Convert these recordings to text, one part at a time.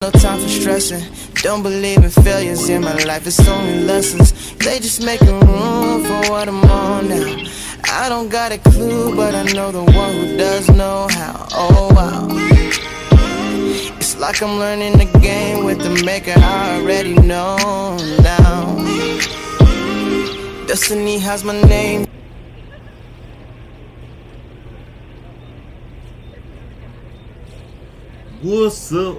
No time for stressing. Don't believe in failures in my life, it's only lessons. They just making room for what I'm on now. I don't got a clue, but I know the one who does know how. Oh wow. It's like I'm learning the game with the maker I already know now. Destiny has my name. What's up,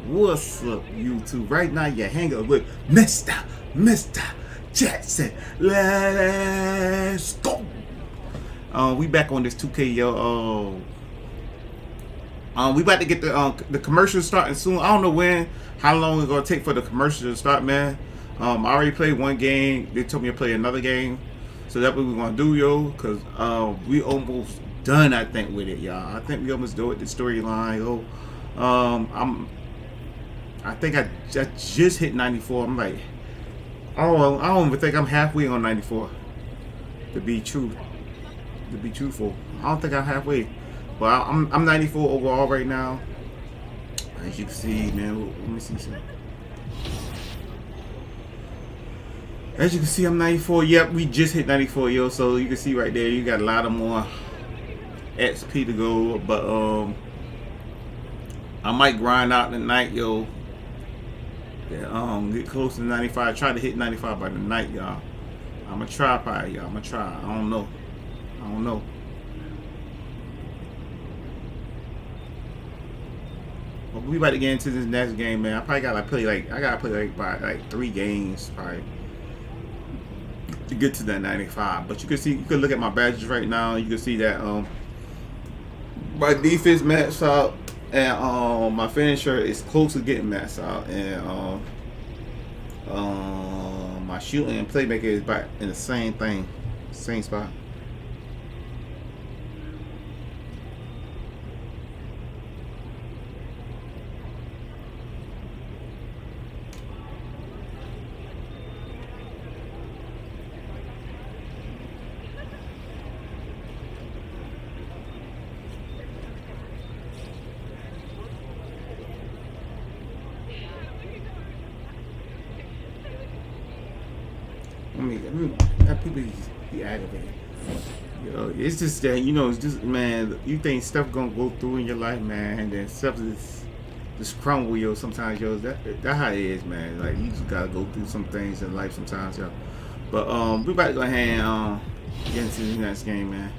YouTube? Right now you're hanging up with Mr. Jackson. Let's go. We back on this 2K, yo. We about to get the commercials starting soon. I don't know how long it's gonna take for the commercials to start, man. I already played one game. They told me to play another game, so that's what we're gonna do, yo. Cause we almost done, I think, with it, y'all. I think we almost do it. The storyline, yo. I think I just hit 94. I'm like, I don't even think I'm halfway on 94. To be truthful, I don't think I'm halfway. But I'm 94 overall right now. As you can see, man. Let me see something. As you can see, I'm 94. Yep, we just hit 94, yo. So you can see right there, you got a lot of more XP to go, but I might grind out tonight, yo. Get close to 95. Try to hit 95 by the night, y'all. I'ma try, probably, y'all. I'ma try. I don't know. But we about to get into this next game, man. I probably gotta play like 3 games, probably, to get to that 95. But you can look at my badges right now. You can see that my defense maxed out, and my finisher is close to getting maxed out, and my shooting and playmaker is back in the same spot. People be aggravated. You know, it's just that, it's just, man, you think stuff gonna go through in your life, man, and then stuff just crumble, yo. Sometimes, yo, that's how it is, man. Like, you just gotta go through some things in life sometimes, yo. But we about to go ahead and get into the next game, man.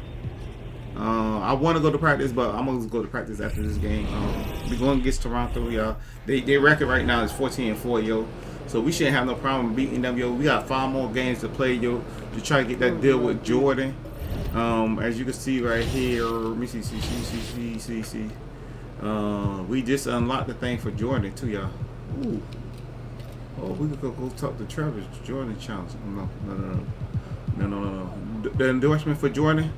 I want to go to practice, but I'm gonna go to practice after this game. We're going against Toronto, y'all. Their record right now is 14-4, yo. So we shouldn't have no problem beating them, yo. We got 5 more games to play, yo, to try to get that deal with Jordan. As you can see right here, let me see. We just unlocked the thing for Jordan too, y'all. Ooh. Oh, we could go talk to Travis. Jordan challenge. No. The endorsement for Jordan.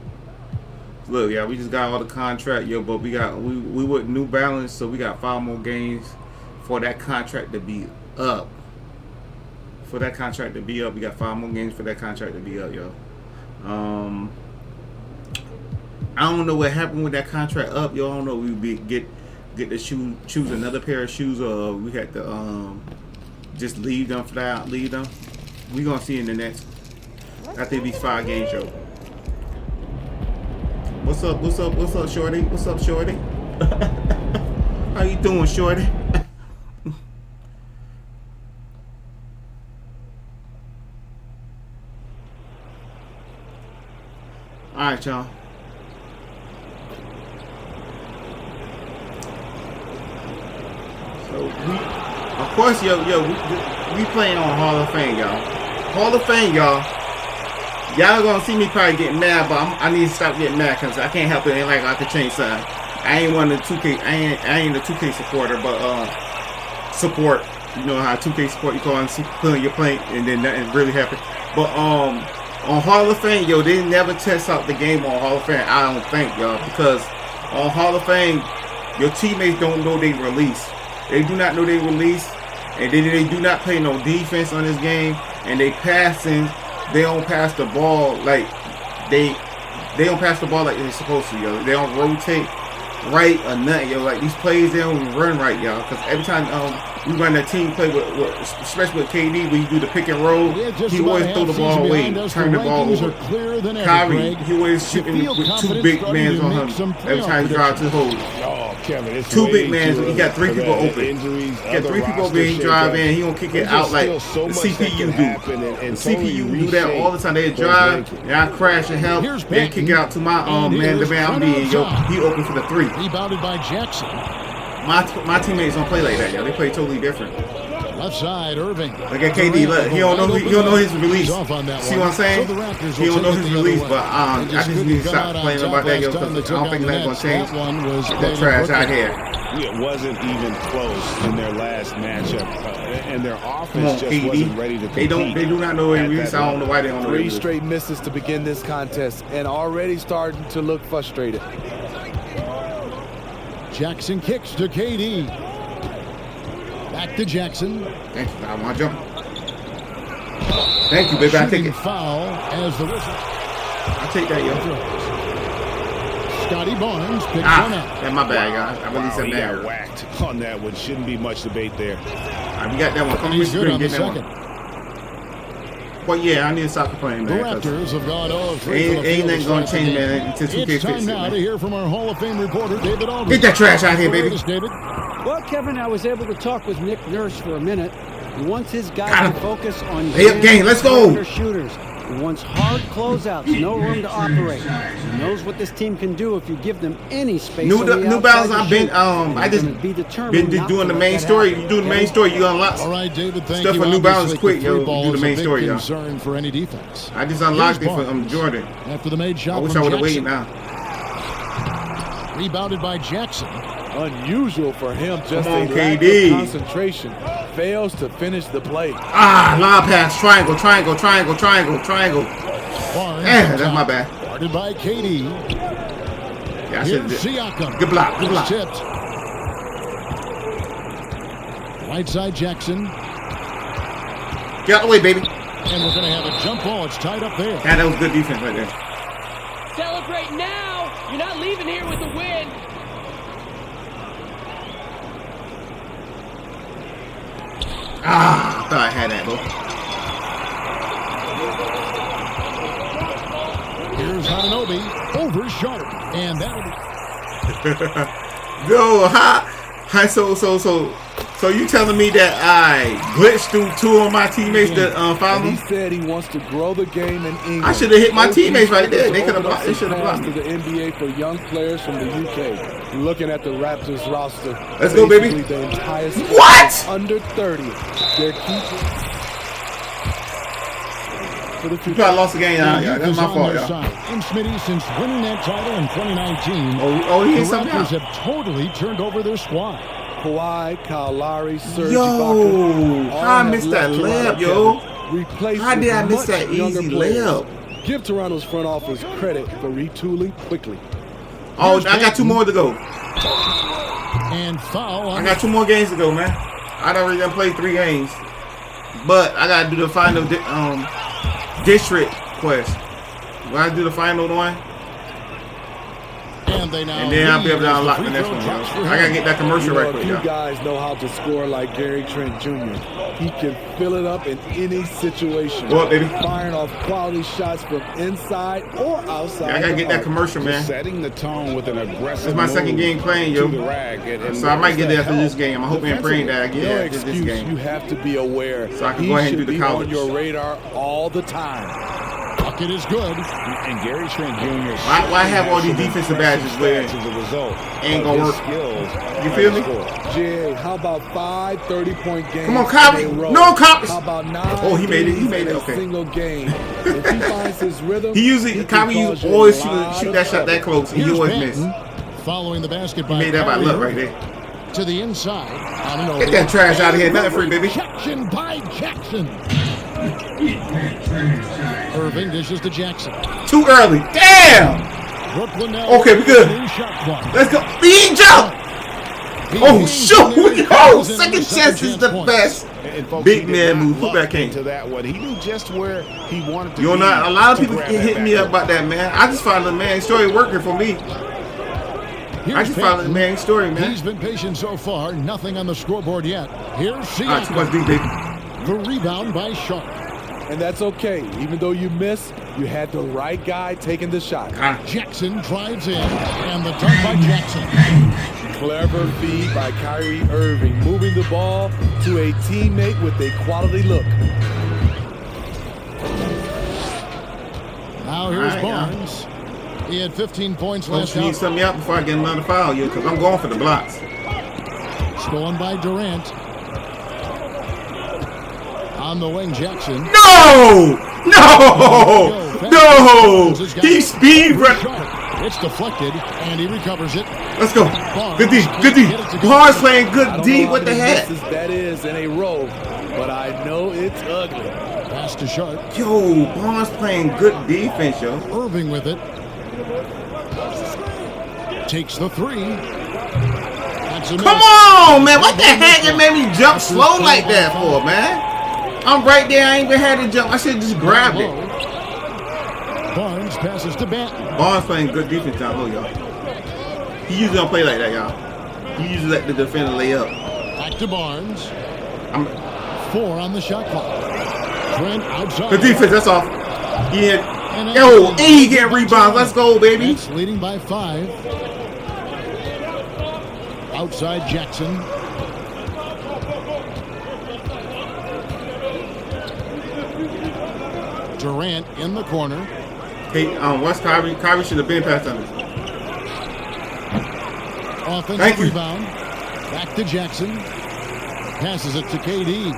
Look, yeah, we just got all the contract, yo, but we with New Balance, so we got 5 more games for that contract to be up. We got 5 more games for that contract to be up, yo. I don't know what happened with that contract up, yo. I don't know. We get to choose another pair of shoes, or we had to just leave them flat. Leave them. We gonna see in the next after these 5 games, yo. What's up, shorty? What's up, shorty? How you doing, shorty? Alright, y'all. So of course, we playing on Hall of Fame, y'all. Hall of Fame, y'all. Y'all gonna see me probably get mad, but I need to stop getting mad because I can't help it. Ain't like I could change something. I ain't one of the 2K. I ain't a 2K supporter, but support. You know how 2K support, you call and put on your plate, and then nothing really happened. But on Hall of Fame, yo, they never test out the game on Hall of Fame. I don't think, y'all, because on Hall of Fame, your teammates don't know they release. They do not know they release, and they do not play no defense on this game, and they passing. They don't pass the ball like they don't pass the ball like they're supposed to, yo. They don't rotate. right or nothing, yo. Like these plays, they don't even run right, y'all. Because every time we run that team play with especially with KD, when you do the pick and roll, he always throw the ball away, turn the ball over. Kyrie, he always shooting with 2 big men on him every time he drives to the hole. Kevin, 2 big men, he got 3 people open. He got 3 people open, he drive in, he gonna kick it out like the CPU do. The CPU do that all the time. They drive, and I crash and help, then kick it out to my man, the man I'm being, yo. He open for the 3. Rebounded by Jackson. My teammates don't play like that, yo. They play totally different. Left side, Irving. Look at KD. Look, he don't know his release. See what I'm saying? He don't know his release, but I just need to stop playing about that, yo, because I don't think that's gonna change. That trash out here. It wasn't even close in their last matchup, and their offense just wasn't ready to compete. They do not know their release. I don't know why they don't know. 3 straight misses to begin this contest, and already starting to look frustrated. Jackson kicks to KD. Back to Jackson. Thank you. I want to jump. Thank you, baby. I take it. Foul as the whistle. I take that, yo. Scotty Barnes picks one up. That's my bad, guys. I released that got man. whacked on that one. Shouldn't be much debate there. We got that one. Come on, He's good on the get that second. one. Well, yeah, I need to stop complaining, The man. Raptors have gone 0-3. Ain't nothing gonna change, man, until 2K It's fix time it, now to man. hear from our Hall of Fame reporter, David Aldridge. Get that trash out here, baby. David. Well, Kevin, I was able to talk with Nick Nurse for a minute. He wants his Got guys him. to focus on Layup game, let's go. perimeter shooters. He wants hard closeouts, no room to operate. He knows what this team can do if you give them any space. New on the Balance. outside I've to been shoot. I just They're gonna be determined been not doing to the let main that story. happen. You do the main story, you unlock All right, David, thank stuff you. for New Balance Obviously, quick, the yo. three ball Do the is a main big story, yo. concern for any defense. I just unlocked it Here's for Barnes. Jordan. After the made shot I wish from I would have waited Jackson. now. Rebounded by Jackson. Unusual for him, just Come on, a lack KD. of concentration. Fails to finish the play. Lob pass, triangle. Barnes. That's my bad. Guarded by KD. Yeah, I should Here's have. Siakam. Good block, good It's block. tipped. Right side Jackson. Get out the way, baby. And we're going to have a jump ball. It's tied up there. Yeah, that was good defense right there. Celebrate now! You're not leaving here with a win! I thought I had that, though. Here's Hananobi over Sharp. And that'll be... Yo, so you telling me that I glitched through 2 of my teammates that found And him? he said he wants to grow the game in England. I should have hit my OG teammates right there. They opened could have up blocked. They some should have paths blocked to me. the NBA for young players from the UK. Looking at the Raptors roster. Let's go, baby. basically The entire squad What? Under 30. They're keeping for the You future. probably lost the game, y'all. Yeah, Youth that's is my on fault, their y'all. side. And Smitty, since winning that title in 2019, Oh, he the hit something Raptors out. have totally turned over their squad. Kawhi, Kyle Lowry, Serge Yo, Ibaka. how I all have missed that left Toronto, layup, yo. Kevin. Replaced How did I with miss much that younger easy players. layup? Give Toronto's front office credit for retooling quickly. Oh, I got 2 more to go. And foul on I got 2 more games to go, man. I already done played 3 games, but I gotta do the final district quest. When I do the final one, and they now and then I'll be able to lead as unlock free the next throw one. drops for I gotta him. get that commercial right If quick, you y'all. guys know how to score like Gary Trent Jr. He can fill it up in any situation. Go up, baby. Firing off quality shots from inside or outside. I gotta the get that arc. commercial, man. Setting the tone with an aggressive It's my second move game playing, to yo. the rack, and So I might get that there after help this game. I'm hoping and praying that I get No there after this excuse. game. You have to be aware. So I can He go ahead and should do the be college. on your radar all the time. Bucket is good. And Gary Trent Jr. Why have all these defensive badges where as a result? ain't of gonna his work? skills You feel me? Jay, how about 5 30-point games? Come on, Kyrie. in a row? No, Kyrie. How about 9? Oh, he made it. He threes made in it. a Okay. Single game. If he finds his rhythm, He usually, can Kyrie cause you always a lot shoot of that shot that trouble. close, and he Here's always miss. Benton following the basket by He made that by Kyrie luck right Irving. there. To the inside. Hananobi. Get that trash out of here. Nothing free, baby. Rejection by Jackson. Irving dishes to Jackson. Too early. Damn. Brooklyn now. Okay, we good. New shot clock. Let's go. Lead jump. Oh, shoot. Oh, second chance is the best. And folks, Big he did man not move. Put luck back in. into that one. He knew just where he wanted to You know, be not a lot of to people grab get that hit me back up about that, man. I just found the man story working for me. I just followed the man's story, man. He's been patient so far. Nothing on the scoreboard yet. Here's Siakam. Too much deep, baby. The rebound by Sharp. And that's okay. Even though you missed, you had the right guy taking the shot. Jackson drives in, and the dunk by Jackson. Clever feed by Kyrie Irving, moving the ball to a teammate with a quality look. Now here's Barnes. He had 15 points last You need night. something out before I get another foul, you, because I'm going for the blocks. Stolen by Durant. On the wing, Jackson. No! He speed run. It's deflected, and he recovers it. Let's go. Good D. Barnes playing good D. What the heck? That is in a row, but I know it's ugly. Pass to Sharp. Yo, Barnes playing good defense, yo. Irving with it. Takes the three. Come on, man. What the heck? It made me jump slow like that for, man. I'm right there. I ain't even had to jump. I should have just grabbed it. Barnes passes to Banton. Barnes playing good defense down low, y'all. He usually don't play like that, y'all. He usually let the defender lay up. Back to Barnes. 4 on the shot clock. Trent outside. Good defense. That's off. And he getting rebounds. Let's go, baby. It's leading by 5. Outside Jackson. Durant in the corner. Hey, what's Kyrie? Kyrie should have been past on this. Offensive rebound. Back to Jackson. Passes it to KD.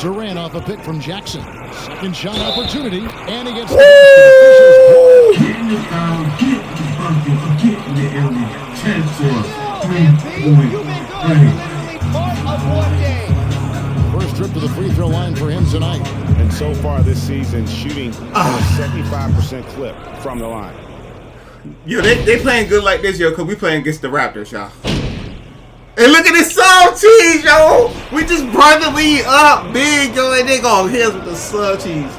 Durant off a pick from Jackson. Second shot opportunity. And he gets the Get in the foul, get the bucket, get in the area. 10 for 3-point. First trip to the free throw line for him tonight. And so far this season, shooting on a 75% clip from the line. Yo, they playing good like this, yo, because we playing against the Raptors, y'all. And look at this sub cheese, yo. We just brotherly up big, yo, and they gonna hit us with the sub cheese.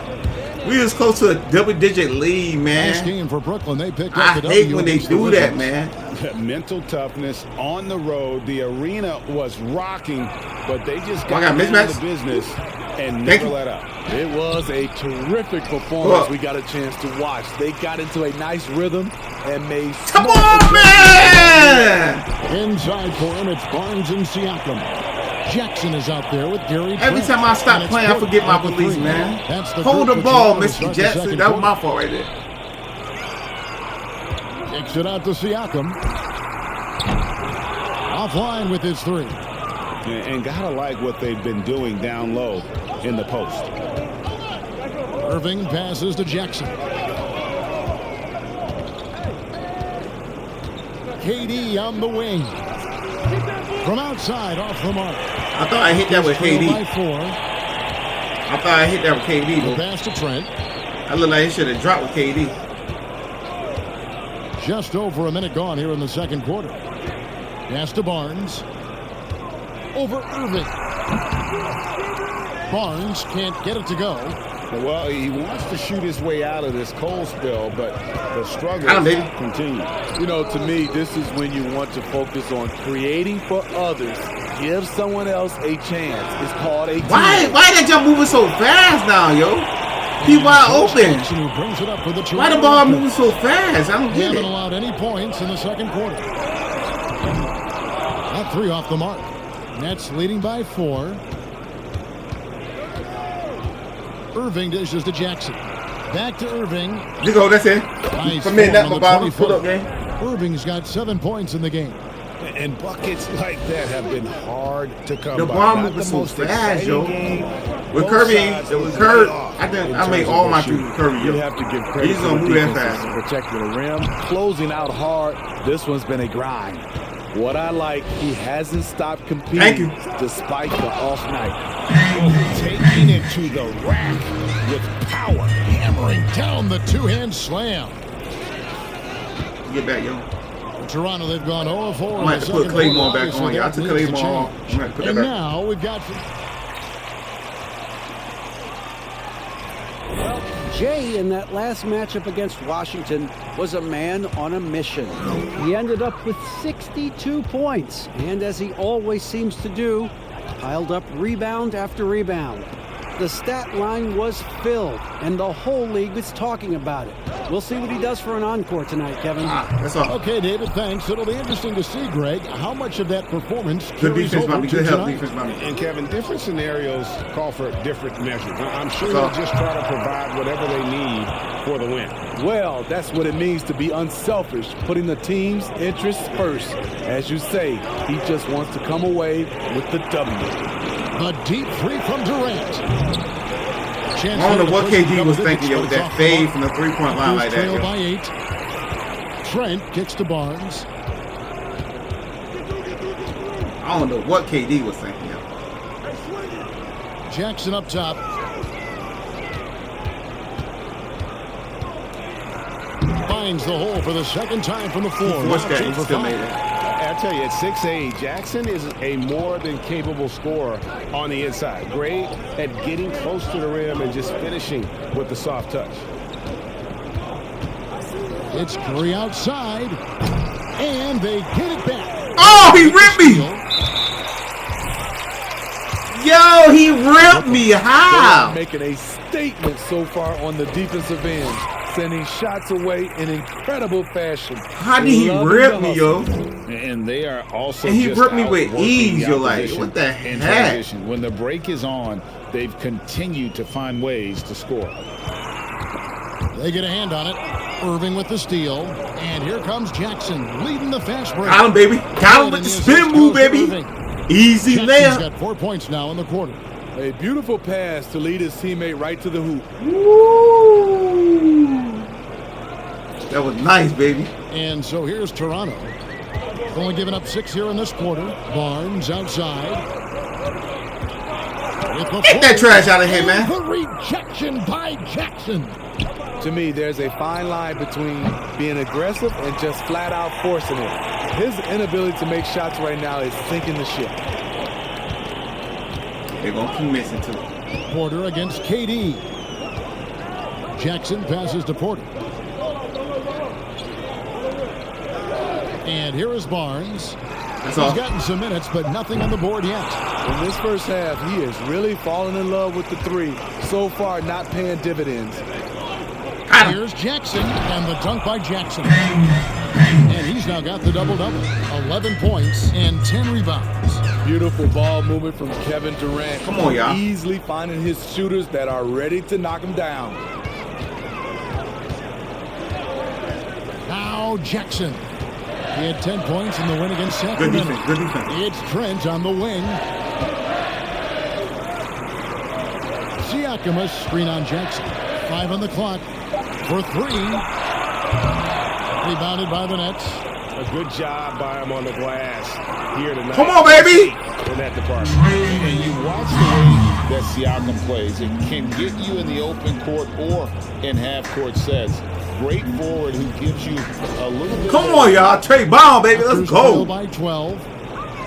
We was close to a double-digit lead, man. Nice game for Brooklyn. They picked up the hate W when they against the do that, Wizards. man. Mental toughness on the road. The arena was rocking, but they just got got mismatch? into the business and never let up. It was a terrific performance we got a chance to watch. They got into a nice rhythm and made Come on, man! Inside for him, it's Barnes and Siakam. Jackson is out there with Gary Every Trent. time I stop And playing, I forget my release, man. Hold the ball, Mr. Jackson. That was my fault right there. Takes it out to Siakam. Offline with his 3. And gotta like what they've been doing down low in the post. Irving passes to Jackson. KD on the wing. From outside, off the mark. I thought I hit that with KD. By 4. I thought I hit that with KD, The though. pass to Trent. I look like he should have dropped with KD. Just over a minute gone here in the second quarter. Pass to Barnes. Over Irving. Barnes can't get it to go. Well, he wants to shoot his way out of this cold spell, but the struggle continues. You know, to me, this is when you want to focus on creating for others. Give someone else a chance. It's called a team. Why that jump moving so fast now, yo? He wide open. Why the ball moving so fast? I don't They get haven't it. allowed any points in the second quarter. That 3 off the mark. Nets leading by 4. Irving dishes to Jackson. Back to Irving. You go, that's it. Nice From in that form on the bottom, 20-foot. put up, man. Irving's got 7 points in the game. And buckets like that have been hard to come The by. ball Not moving the so most fast, exciting yo. game. With Both Kirby, sides with are Curry, off I in made terms all of my their people with Curry, You yo. have to give credit He's to gonna the move that defenses fast. protecting the rim, closing out hard. This one's been a grind. What I like, he hasn't stopped competing Thank you. despite the off night. Taking it to the rack with power. Hammering down the two-hand slam. Get back, yo. Toronto, they've gone 0-4. I'm gonna have to put Claymore back on, y'all. I took Claymore off. I'm gonna have to put that And back. now we've got Jay, in that last matchup against Washington, was a man on a mission. He ended up with 62 points, and as he always seems to do, piled up rebound after rebound. The stat line was filled, and the whole league is talking about it. We'll see what he does for an encore tonight, Kevin. That's all. Okay, David, thanks. It'll be interesting to see, Greg, how much of that performance Good carries defense, over Bobby. to Good help tonight. defense, Bobby. And Kevin, different scenarios call for different measures. I'm sure they'll just try to provide whatever they need for the win. Well, that's what it means to be unselfish, putting the team's interests first. As you say, he just wants to come away with the W. A deep three from Durant. I don't know what KD was thinking with that fade from the three-point line like that. Trail by 8. Trent kicks to Barnes. I don't know what KD was thinking of. Jackson up top. Finds the hole for the second time from the floor. Forced Now that, 2 he for still 5. made it. I tell you, at 6'8", Jackson is a more than capable scorer on the inside. Great at getting close to the rim and just finishing with the soft touch. It's Curry outside. And they get it back. Oh, he ripped me! Yo, he ripped me. How? They're making a statement so far on the defensive end, sending shots away in incredible fashion. How did he rip me, yo? And they are also And he just ripped me with outworking ease, the yo, like, opposition what the in heck? transition. When the break is on, they've continued to find ways to score. They get a hand on it. Irving with the steal. And here comes Jackson leading the fast break. Got him, baby. Got him with the spin move, baby. Easy Jackson's layup. got 4 points now in the quarter. A beautiful pass to lead his teammate right to the hoop. Woo. That was nice, baby. And so here's Toronto. Only giving up 6 here in this quarter. Barnes outside. Get that trash out of here, man. The rejection by Jackson. To me, there's a fine line between being aggressive and just flat out forcing it. His inability to make shots right now is sinking the ship. They're going to keep missing, too. Porter against KD. Jackson passes to Porter. And here is Barnes. That's He's all. gotten some minutes, but nothing on the board yet. In this first half, he is really falling in love with the three. So far, not paying dividends. Here's Jackson, and the dunk by Jackson. And he's now got the double-double. 11 points and 10 rebounds. Beautiful ball movement from Kevin Durant. Come on, y'all. Easily finding his shooters that are ready to knock him down. Now Jackson. He had 10 points in the win against Good Sacramento. defense. Good defense. It's Trent on the wing. Siakam, a screen on Jackson. 5 on the clock for 3. Rebounded by the Nets. A good job by him on the glass here tonight. Come on, baby. In that department. And you watch the way that Siakam plays. It can get you in the open court or in half-court sets. Great forward who gives you a little bit. Come on, y'all. Trey Brown, baby. Let's Raptors trail go. by 12.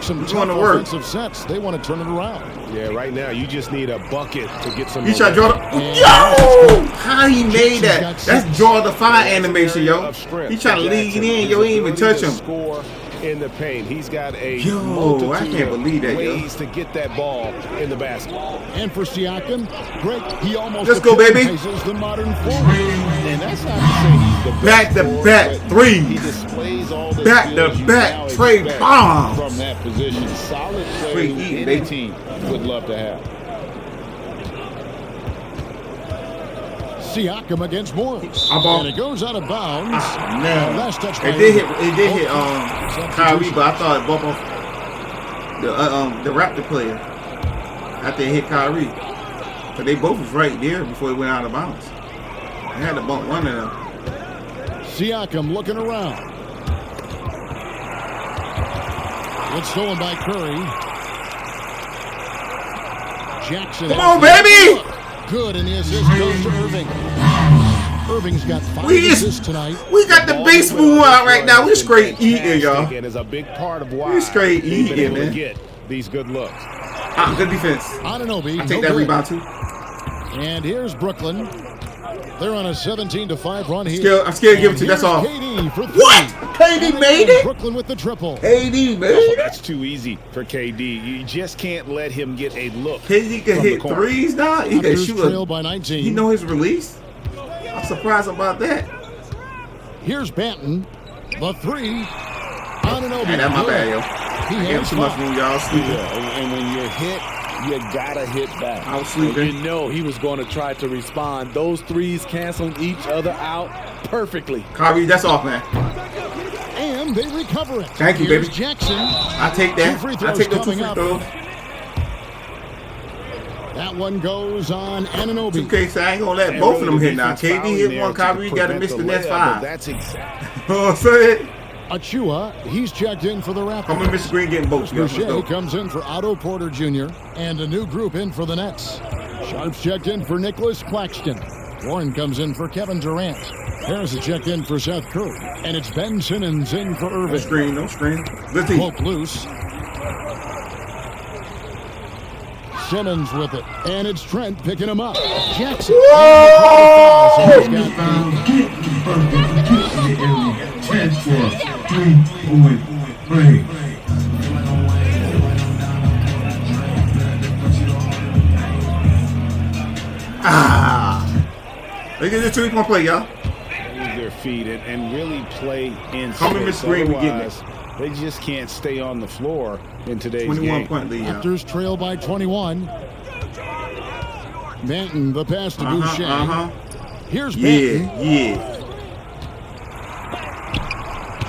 Some He's tough going to work. offensive sets. They want to turn it around. Yeah, right now you just need a bucket to get some. He shot momentum. draw the. Yo! How he made that? That's draw the fire animation, yo. He trying to lead it in, yo. He ain't even touch him. Score in the paint. He's got a Yo, multitude I can't believe that, of yo. ways to get that ball in the basket. And for Siakam, Greg, he almost Let's go, baby. epitomizes the modern forward. And that's not to say he's the best Back-to-back scorer, but threes. He displays all the Back-to-back skills you Trey now expect Brown. from that position. Solid player Free who eating, any baby. team would love to have. Siakam against Morris. I'm on. And it goes out of bounds. Man, Last touch by it did hit. Irving. It did hit. Kyrie, but I thought it bumped off the Raptor player after it hit Kyrie. But they both was right there before it went out of bounds. They had to bump one of them. Siakam looking around. It's stolen by Curry. Jackson. Come on, baby! Good, and the assist goes to Irving. Irving's got 5 assists tonight. We got the baseball out right now. We straight eating, y'all. And is a big part of why We straight they've been eating, able to man. get these good looks. Good defense. Anunoby. I take no that good. rebound too. And here's Brooklyn. They're on a 17-5 run here. I'm scared to give it to you. That's all. KD for 3. What? KD made it? Brooklyn with the triple. KD made Oh, it? that's too easy for KD. You just can't let him get a look. KD can from the hit corner. threes now? He can Raptors shoot trail a... by 19. You know his release? I'm surprised about that. Here's Banton. The 3. Anunoby. Man, that's my bad, yo. He I gave has too much 5. room, y'all. Sleeping. Yeah, and when you're hit, you gotta hit back. I was You sleeping. know he was going to try to respond. Those threes canceling each other out perfectly. Kyrie, that's off, man. And they recover it. Thank you, Here's baby. Jackson. I take that. Two free I throws take the 2 coming free up. throws. That one goes on Anunoby. 2K, so I ain't gonna let And both of really them the hit now. defense KD fouling hit there one, to Kyrie got to prevent miss the the next layup, but 5. That's exactly. You know what I'm saying? Achua, he's checked in for the Raptors. Come on, Mr. Green getting both. Let's Boucher go. comes in for Otto Porter Jr. and a new group in for the Nets. Sharps checked in for Nicholas Claxton. Warren comes in for Kevin Durant. Harris is checked in for Seth Curry. And it's Ben Simmons in for No Irving. screen, no screen. Good team. Poke loose. Simmons with it. And it's Trent picking him up. Jackson. Whoa! He's Get the got foul. Get the bucket. Get in the area. 10 for 3-point play. Look at this 3-point play, y'all. Use their feet and really play in Come in, space. Miss Green, we getting it. Otherwise, they just can't stay on the floor in today's 21 game. point lead, y'all. Raptors trail by 21. Banton, the pass to Boucher. Here's Banton. Yeah.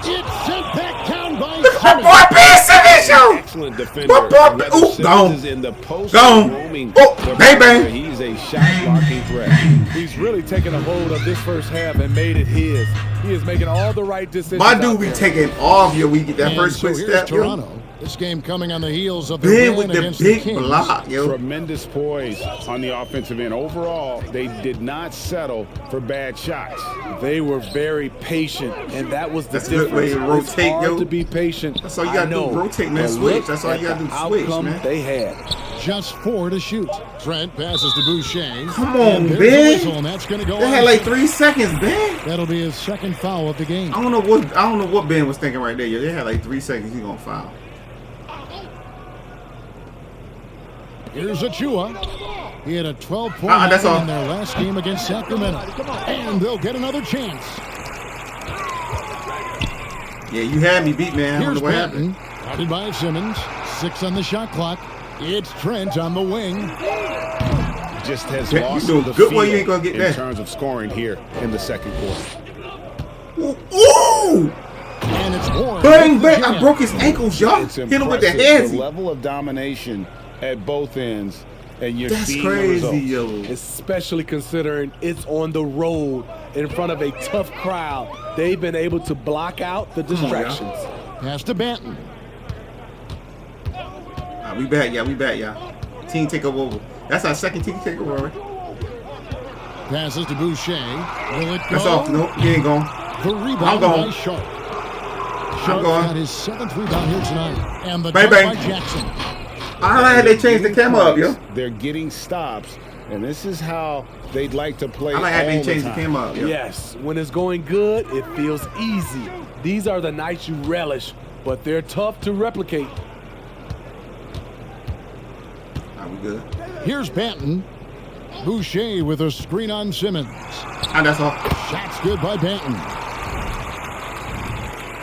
It's sent back down by Look at Simmons. my boy Ben Simmons, yo. Excellent defender. My boy, Whether ooh, Simmons gone. is in the post Gone. or roaming Oh, the bang, bang. perimeter, he's a shot blocking threat. He's really taken a hold of this first half and made it his. He is making all the right decisions. My out dude be there. taking off yo. We get that And first so quick here's step, yo. Toronto. This game coming on the heels of the Ben win with the against big the Kings. block, yo. Tremendous poise on the offensive end. Overall, they did not settle for bad shots. They were very patient, and that was the That's a good way difference. to It's rotate, hard yo. to be patient. That's all you I gotta do, know, rotate, man, but switch. look That's all you at gotta do, the switch, outcome man. they had. Just 4 to shoot. Trent passes to Boucher. Come on, And there's Ben. a whistle, and that's going to go They on. had like 3 seconds, Ben. That'll be his second foul of the game. I don't know what Ben was thinking right there, yo. They had like 3 seconds. He gonna foul. Here's Achua. He had a 12-point That's all. in their last game against Sacramento. And they'll get another chance. Yeah, you had me beat, man. I don't Here's know what happened. Banton. Guarded by Simmons. 6 on the shot clock. It's Trent on the wing. Just has Yeah, you lost doing the good, boy. field You ain't gonna get in that. terms of scoring here in the second quarter. Ooh! And it's Warren. Bang, with the bang. I jam. broke his ankles, y'all. It's Hit him with the impressive, handsy. level of domination at both ends, and you're That's seeing the crazy, results. yo. Especially considering it's on the road in front of a tough crowd. They've been able to block out the distractions. Pass to Banton. We back, y'all. We back, y'all. Team take over. That's our second team take over, right? Passes to Boucher. Will it go? That's off. Nope, he ain't gone. The I'm rebound going. by Sharp. Sharp going. got his 7th rebound here tonight. And the Bang, dunk bang. by Jackson. I had they changed the camera up, yo. They're getting stops, and this is how they'd like to play I like how they all changed the time. camera up, yo. Yes, when it's going good, it feels easy. These are the nights you relish, but they're tough to replicate. Are we good? Here's Banton. Boucher with a screen on Simmons. That's all. Shots good by Banton.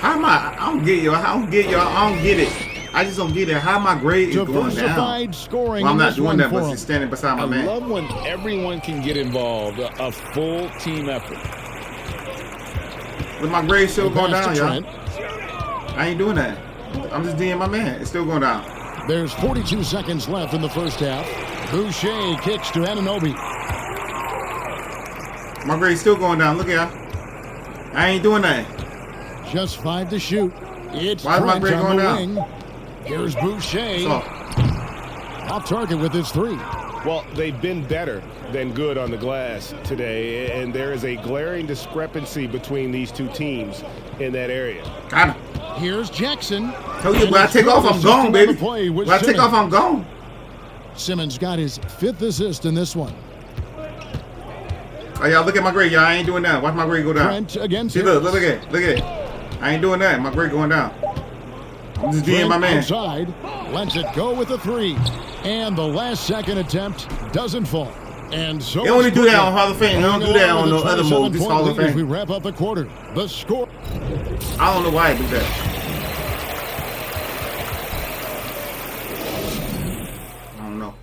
How am I don't get yo. I don't get yo. I don't get it. I just don't get it. How my grade is going down? Diversified scoring. Well, I'm in not this doing one that, for but him. she's standing beside my I man. love when everyone can get involved, a full team effort. But my grade still going Pass down, to y'all. Trent. I ain't doing that. I'm just DMing my man. It's still going down. There's 42 seconds left in the first half. Boucher kicks to Anunoby. My grade's still going down. Look at y'all. I ain't doing that. Just 5 to shoot. It's Why is my Trent grade on going the down? wing. Here's Boucher. So, Off target with his 3. Well, they've been better than good on the glass today, and there is a glaring discrepancy between these two teams in that area. got him. Here's Jackson. Told you, And when I it's take off, I'm assist gone, on baby. the play with When I take Simmons. off, I'm gone. Simmons got his 5th assist in this one. Oh, y'all look at my grade, y'all. I ain't doing that. Watch my grade go down. Trent against See, look at it. I ain't doing that. My grade going down. I'm just being my man. Outside, lets it go with a 3. And the last second attempt doesn't fall. And so They only do that on Hall of Fame. They don't do that on no other mode. This Hall of as we Fame. wrap up the quarter. The score. I don't know why I do that. I don't know.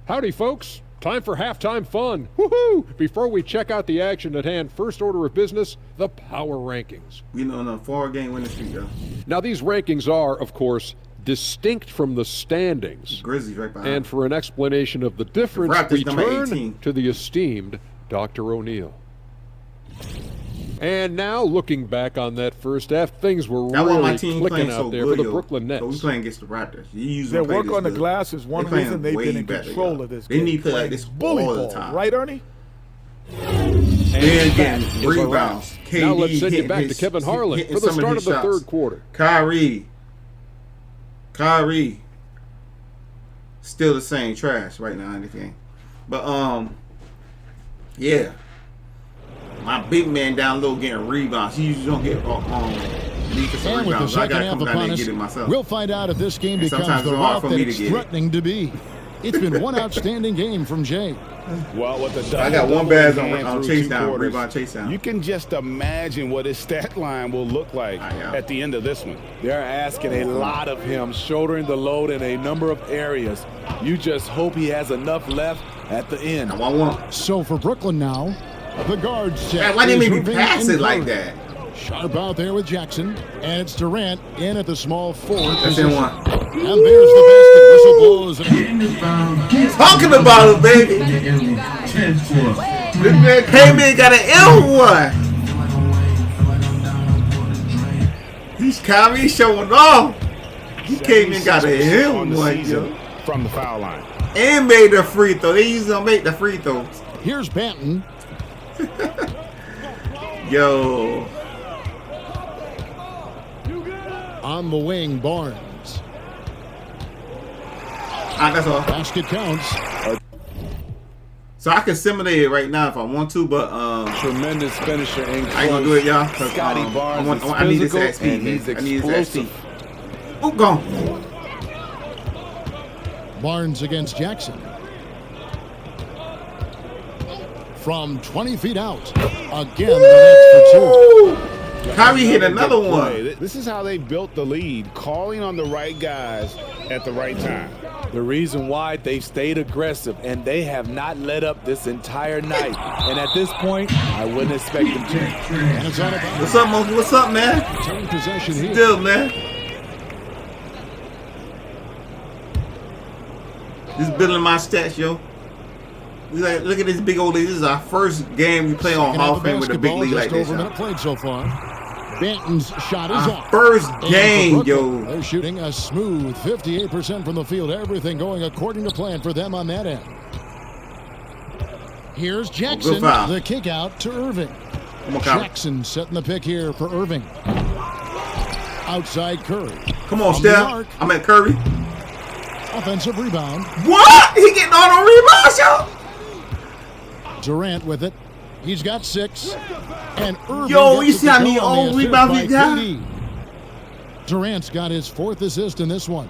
Howdy, folks. Time for halftime fun. Woohoo! Before we check out the action at hand, first order of business, the power rankings. We know on a 4-game winning streak, yo. Now, these rankings are, of course, distinct from the standings. Grizzlies right behind. And for an explanation of the difference, Raptors we number turn 18. to the esteemed Dr. O'Neill. And now, looking back on that first half, things were That why my really team clicking playing out so there good, for the yo. Brooklyn Nets. So we playing against the Raptors. You usually Their play work this on the good. glass is one They playing reason they've way been in better, control yo. of this They game. need to play like Playing this bully all the ball, time. right, Ernie? And getting is a rebounds. wrap. KD Now let's send you hitting back to his- Kevin Harlan hitting for the some start his of the shots. third quarter. Kyrie. Still the same trash right now in the game. But yeah. My big man down low getting rebounds. He usually don't get defensive And with the rebounds. I second gotta half come down there upon and us, get it myself. we'll find out if this game And becomes sometimes the it's hard route for that me to it's get it. threatening to be. It's been one outstanding game from Jay. Well, with the I got one double bad in on through chase two down, quarters, rebound chase down. You can just imagine what his stat line will look like at the end of this one. They're asking a lot of him, shouldering the load in a number of areas. You just hope he has enough left at the end. I want. So for Brooklyn now, the guard set. Man, why didn't is he Irving pass and it like Curry. that? Sharp out there with Jackson, and it's Durant in at the small forward That's in position. one. And there's the basket. Whistle blows. Get in the foul. Get Talking about it, baby. in the area. 10-4. This man came in and got an L1. He's Kyrie showing off. He came in and got an 76% on the L1, season yo. from the foul line. And made the free throw. They usually don't make the free throws. Here's Banton. Yo. On the wing, Barnes. That's all. Basket counts. So I can simulate it right now if I want to, but Tremendous finisher in I ain't gonna do it, y'all. 'Cause, Scotty Barnes is I need this physical at speed, and man. he's I need this at speed. explosive. Oh, gone. Barnes against Jackson. From 20 feet out. Again, the Nets for two. Kyrie hit another Good one. play. This is how they built the lead, calling on the right guys at the right time. The reason why they've stayed aggressive and they have not let up this entire night. And at this point, I wouldn't expect them to. And it's on about What's up, Monkey? What's up, man? turn possession here. Still, man. Just building my stats, yo. We like, look at this big old league. This is our first game we play on Second Hall half of Fame with a big basketball, league like just this. over a minute played so far. Banton's shot is Our off. first And for game, Brooklyn, yo. They're shooting a smooth 58% from the field. Everything going according to plan for them on that end. Here's Jackson, foul. the kick out to Irving. Come on, Kyrie. Jackson setting the pick here for Irving. Outside Curry. Come on, From the Steph. arc. I'm at Curry. Offensive rebound. What? He getting all the rebounds, yo? Durant with it. He's got 6. And Irving Yo, gets you it see to how go many on the old assist rebounds he by got? KD. Durant's got his 4th assist in this one.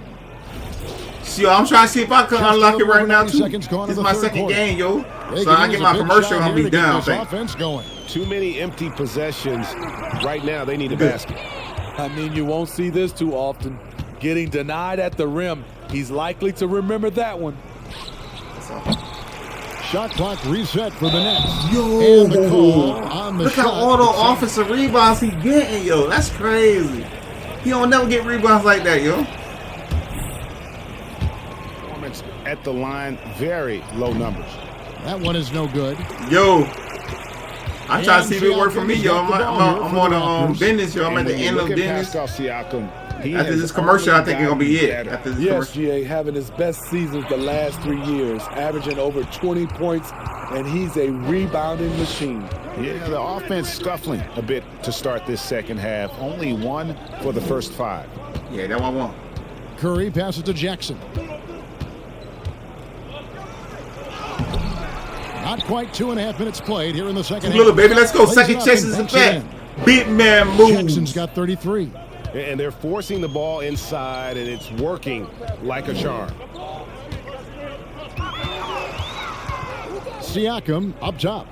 See, I'm trying to see if I can Just unlock a it right little now, over too. 90 seconds gone This in is the my third second quarter. game, yo. They So I can get use a my big commercial, shot I'm here going to to be get down, this thank offense going. Too many empty possessions. Right now, they need a basket. I mean, you won't see this too often. Getting denied at the rim. He's likely to remember that one. Shot clock reset for the Nets. Yo, And the call on the look how shot. all the offensive rebounds he getting, yo. That's crazy. He don't never get rebounds like that, yo. Performance at the line, very low numbers. That one is no good. Yo. I'm trying to see if it And work for me, yo. I'm Siakam's got the ball on here for the the Raptors. business, yo. I'm at And the when you end look of at business. Pascal Siakam, he After has this commercial, I think it's only going to be it. gotten After this Yes, commercial. GA having his best seasons the last 3 years, averaging over 20 points, and he's a rebounding machine. Yeah, the offense scuffling a bit to start this second half. Only 1 for the first 5. Yeah, that's what I want. Curry passes to Jackson. Not quite 2.5 minutes played here in the second half. Little baby, let's go. Plays Second it up chances and and banks it back. Big man move. Jackson's got 33. And they're forcing the ball inside, and it's working like a charm. Siakam up top.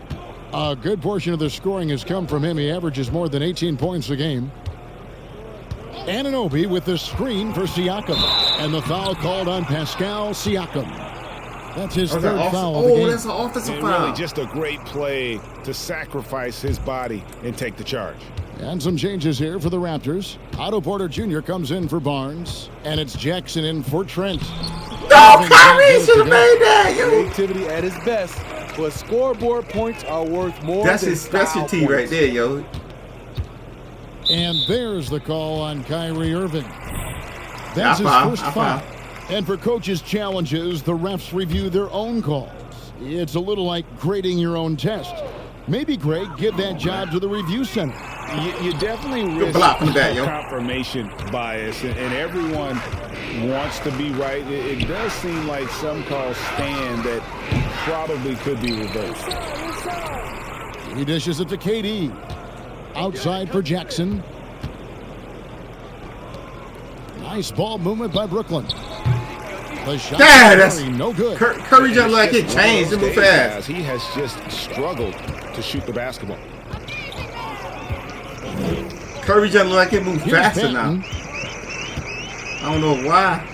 A good portion of the scoring has come from him. He averages more than 18 points a game. Anunoby with the screen for Siakam. And the foul called on Pascal Siakam. That's his third foul of the game. Oh, that's an offensive And foul. really just a great play to sacrifice his body and take the charge. And some changes here for the Raptors. Otto Porter Jr. comes in for Barnes. And it's Jackson in for Trent. No, Kyrie should have made that. Yo. Creativity at his best, but scoreboard points are worth more That's than his specialty foul right points. there, yo. And there's the call on Kyrie Irving. I That's his foul, first I foul. foul. And for coaches' challenges, the refs review their own calls. It's a little like grading your own test. Maybe, Greg, give that job to the review center. You definitely Good risk block from that, yo. confirmation bias, and everyone wants to be right. It does seem like some calls stand that probably could be reversed. He dishes it to KD. Outside for Jackson. Nice ball movement by Brooklyn. The shot That's no good. Curry just like it changed and move fast. He has just struggled to shoot the basketball. Curry just look like it move Here's faster Benton. now. I don't know why.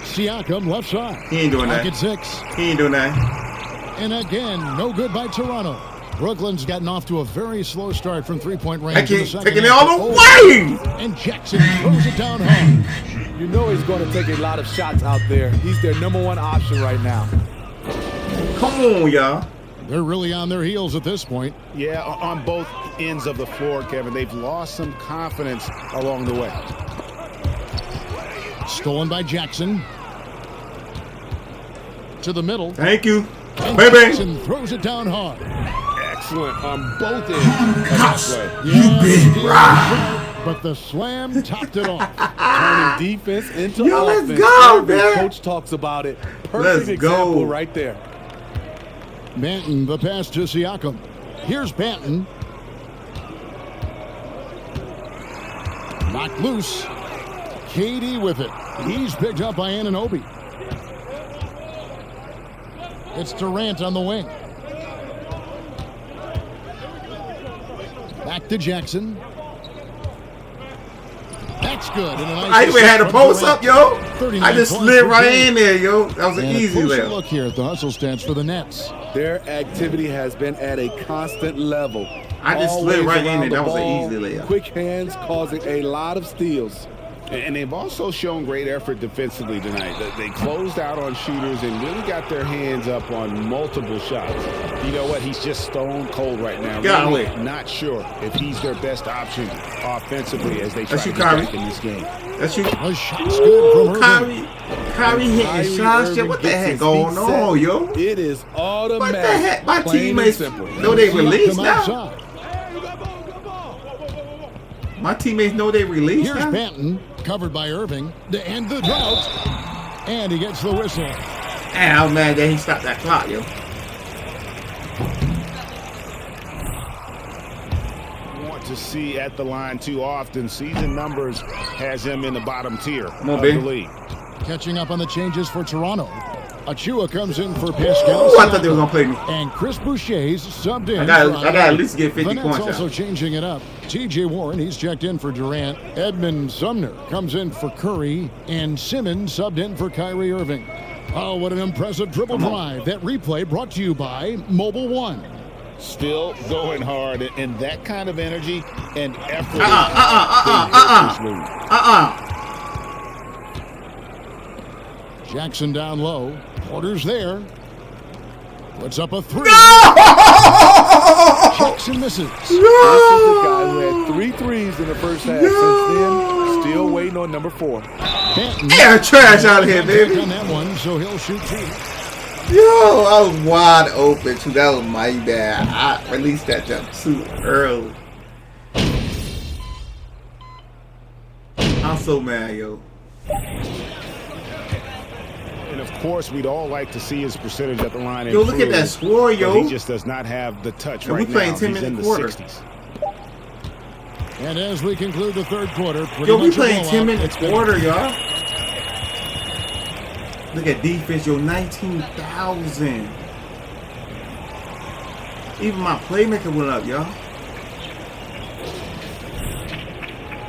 Siakam left side. He ain't doing Back that. at 6. He ain't doing that. And again, no good by Toronto. Brooklyn's gotten off to a very slow start from three-point range. Taking it all the way. And Jackson throws it down hard. You know he's going to take a lot of shots out there. He's their #1 option right now. Come on, y'all. They're really on their heels at this point. Yeah, on both ends of the floor, Kevin. They've lost some confidence along the way. Stolen by Jackson. To the middle. Thank you. And Baby. Jackson throws it down hard. Excellent on both ends of that play. Yeah, he did, but the slam topped it off. Turning defense into Yo, let's offense. go, Every man. coach talks about it. Let's Perfect example go. right there. Banton, the pass to Siakam. Here's Banton. Knocked loose. KD with it. He's picked up by Anunoby. It's Durant on the wing. Back to Jackson. That's good. And a nice I even had a assist post from up, yo. 39 I just points slid for right Durant. in there, yo. That was an And a easy closer layup. look here at the hustle stats for the Nets. Their activity has been at a constant level. I just slid Always right in around there. the That was an ball, easy layup. Quick hands causing a lot of steals. And they've also shown great effort defensively tonight. They closed out on shooters and really got their hands up on multiple shots. You know what? He's just stone cold right now. Golly. Really not sure if he's their best option offensively as they try That's to you, get Kyrie. back in this game. That's you. The shot's good from Irving. Kyrie hitting Kyrie shots. Irving What the gets heck his going feet on, set. yo? It is automatic. What the heck? My plain and teammates simple. know they released Siakam now. outside. My teammates know they released Here's now. Banton, covered by Irving, to end the drought. And he gets the whistle. And I was mad that he stopped that clock, yo. Want to see at the line too often. Season numbers has him in the bottom tier on, of baby. the league. Catching up on the changes for Toronto. Achua comes in for Pascal. Ooh, I thought they were gonna play me. And Chris Boucher's subbed in. I got for to at least get 50 the Nets points also out. changing it up. T.J. Warren, he's checked in for Durant. Edmund Sumner comes in for Curry. And Simmons subbed in for Kyrie Irving. Oh, what an impressive dribble drive. That replay brought to you by Mobile One. Still going hard, and that kind of energy and effort. Jackson down low. Porter's there. Puts up a three. Jackson misses. This is the guy who had 3 threes in the first half. Since then, still waiting on number 4. Banton Yeah, trash out of here, on baby. that one, so he'll shoot 2. Yo, I was wide open too. That was my bad. I released that jump too early. I'm so mad, yo. And of course, we'd all like to see his percentage at the line Yo, improve, look at that score, yo. but he just does not have the touch And right we playing now. 10 He's in the quarter. 60s. And as we conclude the third quarter, Yo, we much a playing blowout. 10 minute It's been- quarter, y'all. Look at defense, yo, 19,000. Even my playmaker went up, y'all.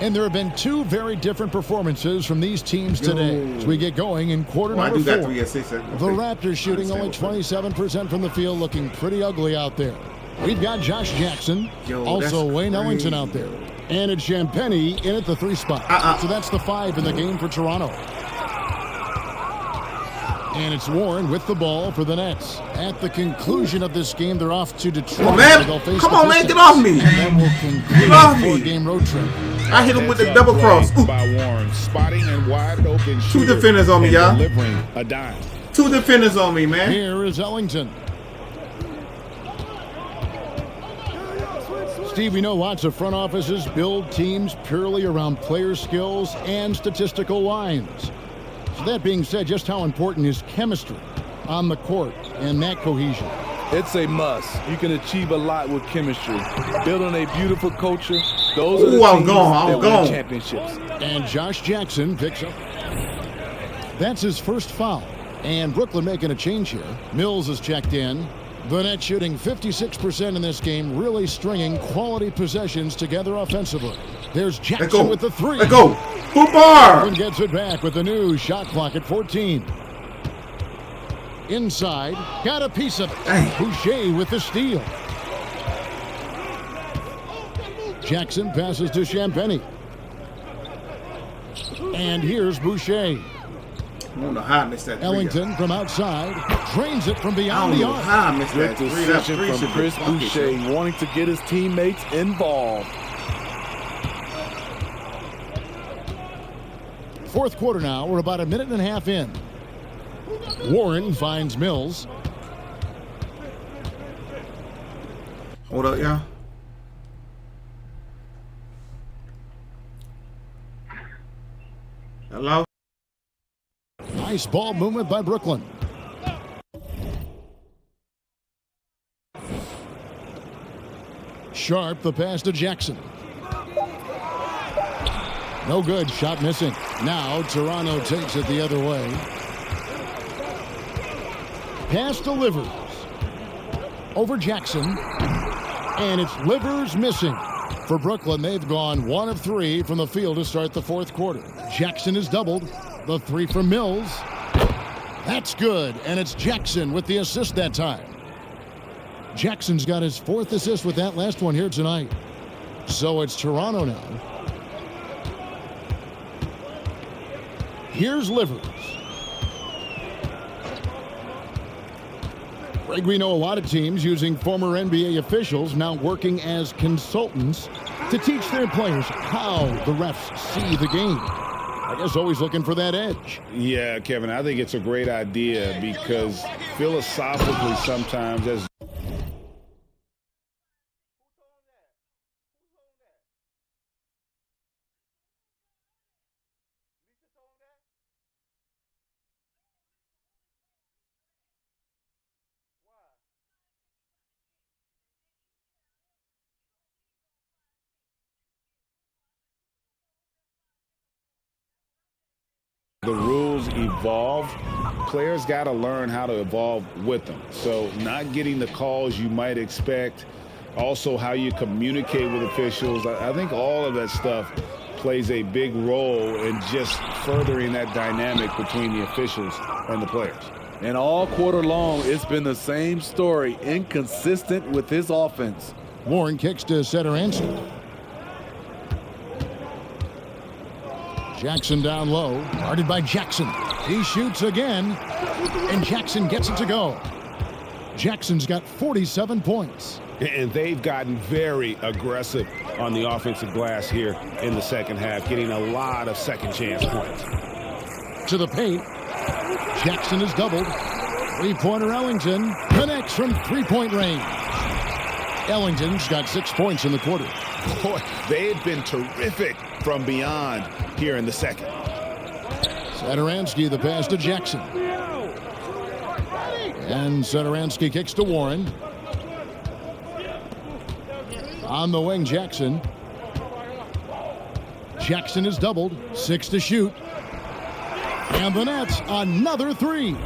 And there have been two very different performances from these teams today as we get going in quarter I number do got 4. 3 assists. The Raptors shooting only 27% from the field, looking pretty ugly out there. We've got Josh Jackson, Yo, also that's Wayne crazy. Ellington out there. And it's Champagnie in at the 3 spot. So that's the 5 in the game for Toronto. And it's Warren with the ball for the Nets. At the conclusion of this game, they're off to Detroit. Come on, man. where they'll face Come the on, man. Pistons. Get off me. And that will conclude Get off the me. 4-game road trip. I hit him with the Heads double up cross. play Ooh. by Warren, spotting and wide open shooter defenders on me, and y'all. delivering a dime. 2 defenders on me, man. Here is Ellington. Steve, we know lots of front offices build teams purely around player skills and statistical lines. So that being said, just how important is chemistry on the court and that cohesion? It's a must. You can achieve a lot with chemistry. Building a beautiful culture, those are the Ooh, I'm teams gone. that I'm win gone. championships. And Josh Jackson picks up. That's his first foul. And Brooklyn making a change here. Mills is checked in. The Nets shooting 56% in this game, really stringing quality possessions together offensively. There's Let Jackson go. with the 3. Let go. Football. Brooklyn gets it back with the new shot clock at 14. Inside, got a piece of it. Dang. Boucher with the steal. Jackson passes to Champagnie. And here's Boucher. I don't know how I missed that 3. Ellington from outside drains it from I beyond don't the know arc. how I missed Good that 3. That decision 3 from should be Chris bucket, Boucher, yo. wanting to get his teammates involved. Fourth quarter now. We're about a minute and a half in. Warren finds Mills. Hold up, y'all. Hello? Nice ball movement by Brooklyn. Sharp, the pass to Jackson. No good, shot missing. Now Toronto takes it the other way. Pass to Livers. Over Jackson. And it's Livers missing. For Brooklyn, they've gone 1 of 3 from the field to start the fourth quarter. Jackson is doubled. The 3 from Mills. That's good, and it's Jackson with the assist that time. Jackson's got his 4th assist with that last one here tonight. So it's Toronto now. Here's Livers. Greg, we know a lot of teams using former NBA officials now working as consultants to teach their players how the refs see the game. I guess always looking for that edge. Yeah, Kevin, I think it's a great idea because philosophically sometimes as the rules evolve, players got to learn how to evolve with them. So not getting the calls you might expect, also how you communicate with officials. I think all of that stuff plays a big role in just furthering that dynamic between the officials and the players. And all quarter long, it's been the same story, inconsistent with his offense. Warren kicks to Satoransky. Jackson down low, guarded by Jackson. He shoots again, and Jackson gets it to go. Jackson's got 47 points. And they've gotten very aggressive on the offensive glass here in the second half, getting a lot of second chance points. To the paint. Jackson is doubled. Three-pointer Ellington connects from three-point range. Ellington's got 6 points in the quarter. Boy, they have been terrific from beyond here in the second. Satoransky, the pass to Jackson. And Satoransky kicks to Warren. On the wing, Jackson. Jackson is doubled. 6 to shoot. And the Nets, another 3.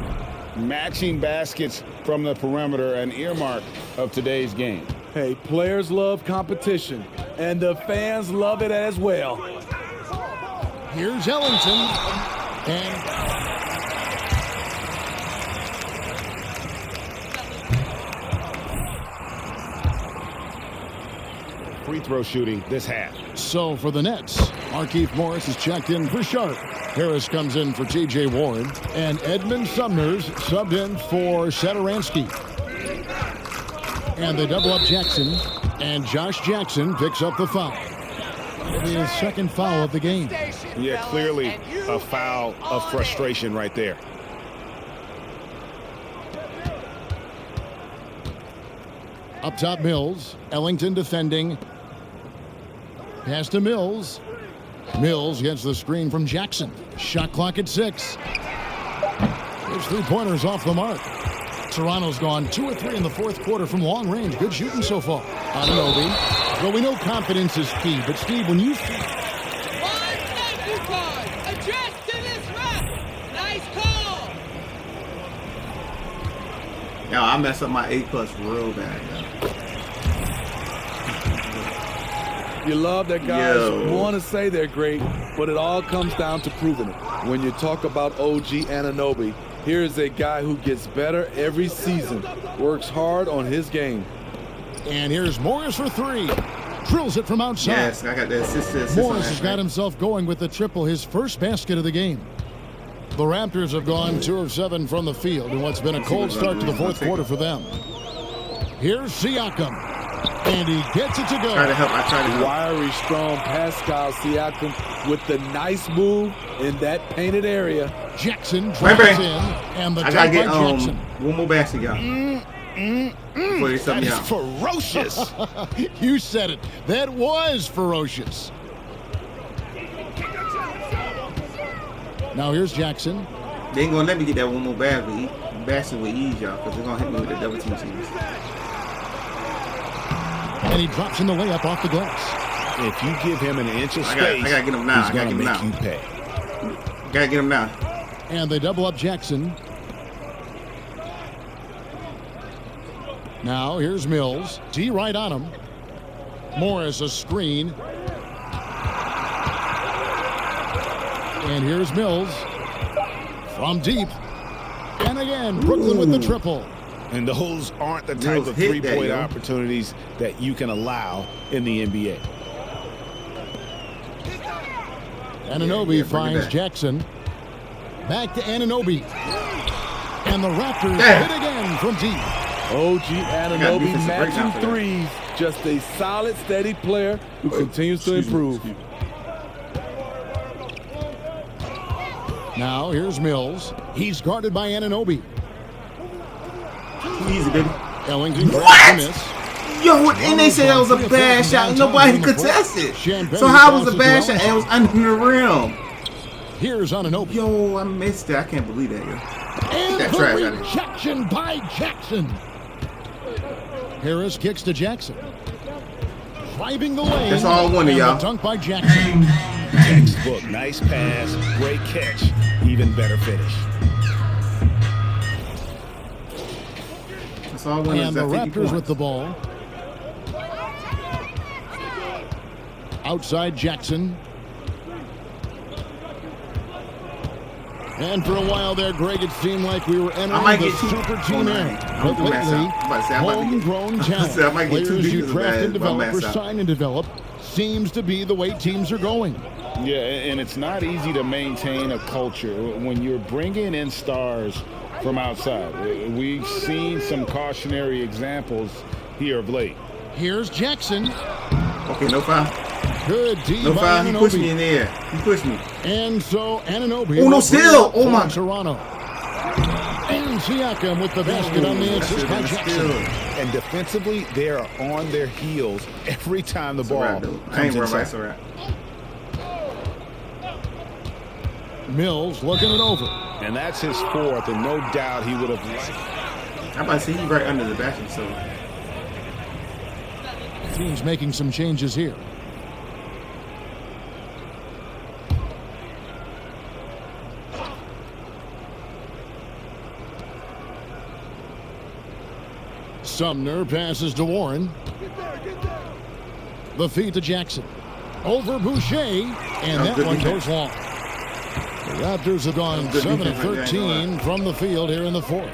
Matching baskets from the perimeter, an earmark of today's game. Hey, players love competition, and the fans love it as well. Here's Ellington. And free throw shooting this half. so for the Nets, Markieff Morris is checked in for Sharp. Harris comes in for T.J. Warren. And Edmund Sumner's subbed in for Satoransky. And they double up Jackson. And Josh Jackson picks up the foul. It'll be his second foul of the game. Yeah, clearly a foul of frustration right there. Up top, Mills. Ellington defending. Pass to Mills. Mills gets the screen from Jackson. Shot clock at 6. His three-pointers off the mark. Toronto's gone 2 or 3 in the fourth quarter from long range. Good shooting so far. Anunoby. Well, we know confidence is key, but Steve, when you... Adjust to this ref. Nice call. Yo, I messed up my A+ real bad. You love that guys want to say they're great, but it all comes down to proving it. When you talk about OG Anunoby, here is a guy who gets better every season, works hard on his game. And here's Morris for 3. Drills it from outside. Yes, I got that assist. Morris has got himself going with the triple, his first basket of the game. The Raptors have gone 2 of 7 from the field in what's been a cold start to the fourth quarter for them. Here's Siakam. And he gets it to go. I tried to help. Wiry, strong Pascal Siakam with the nice move in that painted area. Jackson drives in, and the I gotta dunk get by Jackson. one more basket, y'all. Before you sub That me is out. ferocious. You said it. That was ferocious. Now here's Jackson. They ain't gonna let me get that one more basket with ease, y'all, because they're gonna hit me with the double team series. And he drops in the layup off the glass. If you give him an inch of space, I gotta get him now. he's going to make you pay. Gotta get him now. And they double up Jackson. Now here's Mills. D right on him. Morris a screen. And here's Mills from deep. And again, Brooklyn with the triple. And those aren't the type of three-point opportunities that you can allow in the NBA. Anunoby finds Jackson. Back to Anunoby. And the Raptors hit again from deep. OG Anunoby matching threes. Just a solid, steady player who continues to improve. Now here's Mills. He's guarded by Anunoby. Easy, baby. Ellington what? Yo, and they said that was a bad shot. Nobody contested. So how was a bad shot? And it was under the rim. Here's Anunoby. Yo, I missed it. I can't believe that, yo. And that the trash out of rejection by Jackson. Harris kicks to Jackson. Driving the lane. That's all I wanted, y'all. Dunk by Jackson. Textbook. Nice pass. Great catch. Even better finish. That's all I wanted. And the Raptors with the ball. Outside Jackson. And for a while there, Greg, it seemed like we were entering the super team era. But lately, homegrown talent, players you draft and develop or sign and develop, seems to be the way teams are going. Yeah, and it's not easy to maintain a culture when you're bringing in stars from outside. We've seen some cautionary examples here of late. Here's Jackson. Okay, no foul. Good D no by foul. Anunoby. He pushed me in the air. He pushed me. And so Anunoby. Oh, no, still. Oh, my. Toronto. And Siakam with the basket on the assist by Jackson. And defensively, they are on their heels every time the ball comes inside. Mills looking it over. And that's his fourth, and no doubt he would have liked. I'm about to say he's right under the basket, so. Team's making some changes here. Sumner passes to Warren. The feed to Jackson. Over Boucher, and that one goes long. The Raptors have gone 7 of 13 from the field here in the fourth.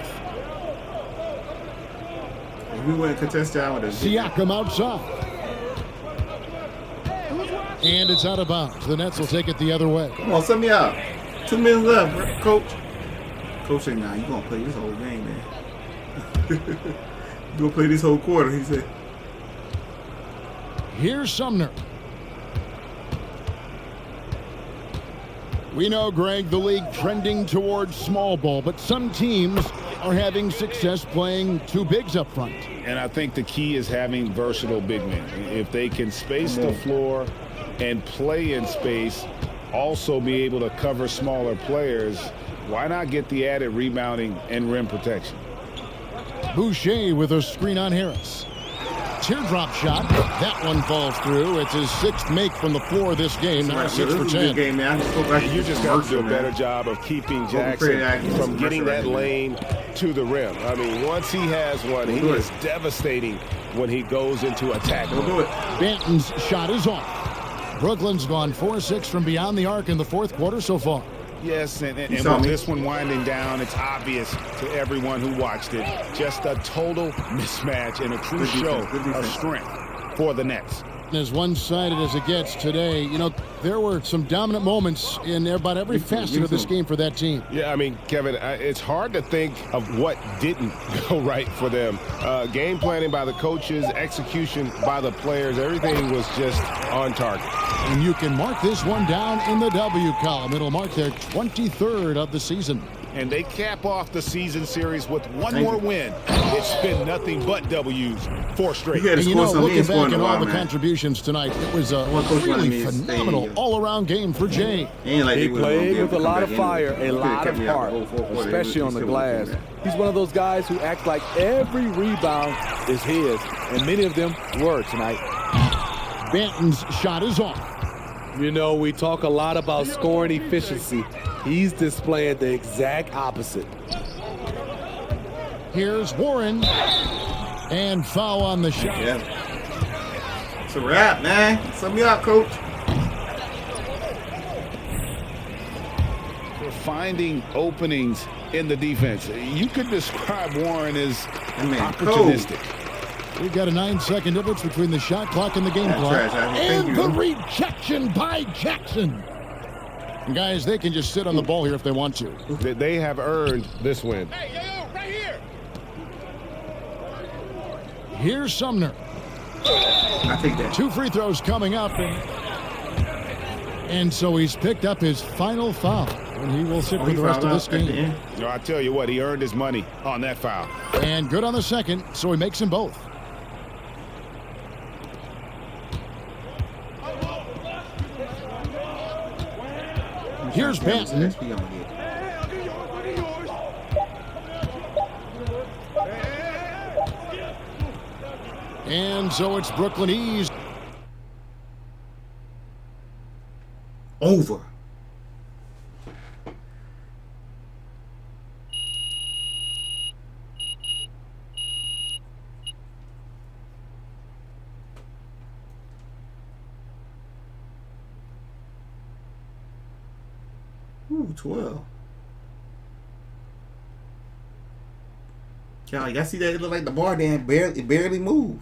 If we went contest down with a Siakam outside. And it's out of bounds. The Nets will take it the other way. Come on, send me out. 2 minutes left, Coach. Coach said, nah, you gonna play this whole game, man. You gonna play this whole quarter, he said. Here's Sumner. We know, Greg, the league trending towards small ball, but some teams are having success playing two bigs up front. And I think the key is having versatile big men. If they can space the floor and play in space, also be able to cover smaller players, why not get the added rebounding and rim protection? Boucher with a screen on Harris. Teardrop shot. That one falls through. It's his sixth make from the floor this game. Now 6 for 10. Game, man. You just got to do a better job of keeping Jackson from getting that lane to the rim. I mean, once he has one, he is devastating when he goes into attack. Banton's shot is off. Brooklyn's gone 4-6 from beyond the arc in the fourth quarter so far. Yes, and with this one winding down, it's obvious to everyone who watched it. Just a total mismatch and a true show of strength for the Nets. As one-sided as it gets today, you know, there were some dominant moments in about every facet of this game for that team. Yeah, I mean, Kevin, it's hard to think of what didn't go right for them. Game planning by the coaches, execution by the players, everything was just on target. And you can mark this one down in the W column. It'll mark their 23rd of the season. And they cap off the season series with one more win. It's been nothing but W's, 4 straight. And you know, looking back at all the contributions tonight, it was a really phenomenal all-around game for Jay. He played with a lot of fire, a lot of heart, especially on the glass. He's one of those guys who act like every rebound is his, and many of them were tonight. Banton's shot is off. You know, we talk a lot about scoring efficiency. He's displaying the exact opposite. Here's Warren. And foul on the shot. Yeah. It's a wrap, man. Sum me up, Coach. We're finding openings in the defense. You could describe Warren as opportunistic. We've got a 9-second difference between the shot clock and the game clock. And the rejection by Jackson. And guys, they can just sit on the ball here if they want to. They have earned this win. Hey, yo, right here. Here's Sumner. I take that. 2 free throws coming up. And so he's picked up his final foul. And he will sit for the rest of this game. No, I tell you what, he earned his money on that foul. And good on the second, so he makes them both. Here's Banton. And so it's Brooklyn East. Over. Ooh, 12. Y'all see that? It look like the bar damn barely move.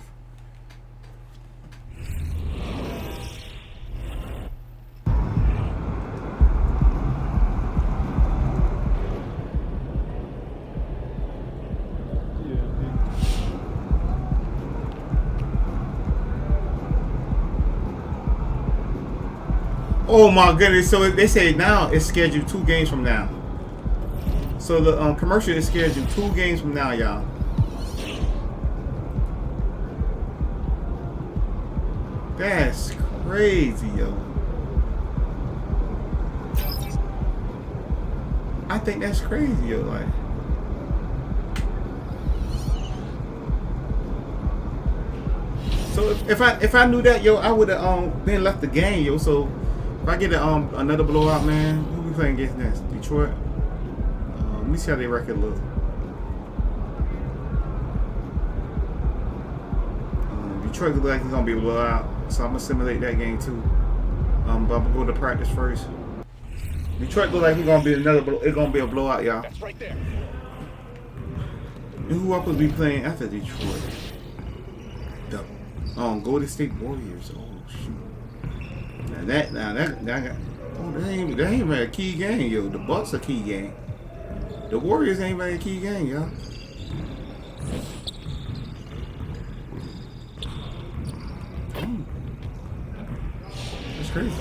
Oh my goodness! So they say now it's scheduled 2 games from now. So the commercial is scheduled 2 games from now, y'all. That's crazy, yo. I think that's crazy, yo. Like, So if I knew that, yo, I would have been left the game, yo. So if I get another blowout, man, who we playing against next? Detroit. Let me see how their record look. Detroit look like he's gonna be a blowout, so I'm gonna simulate that game too. But I'm gonna go to practice first. Detroit look like he's gonna be it's gonna be a blowout, y'all. That's right there. And who else will be playing after Detroit? The Golden State Warriors. Oh shoot. Now that got. Oh, that ain't really a key game, yo. The Bucks a key game. The Warriors ain't really a key game, y'all. That's crazy.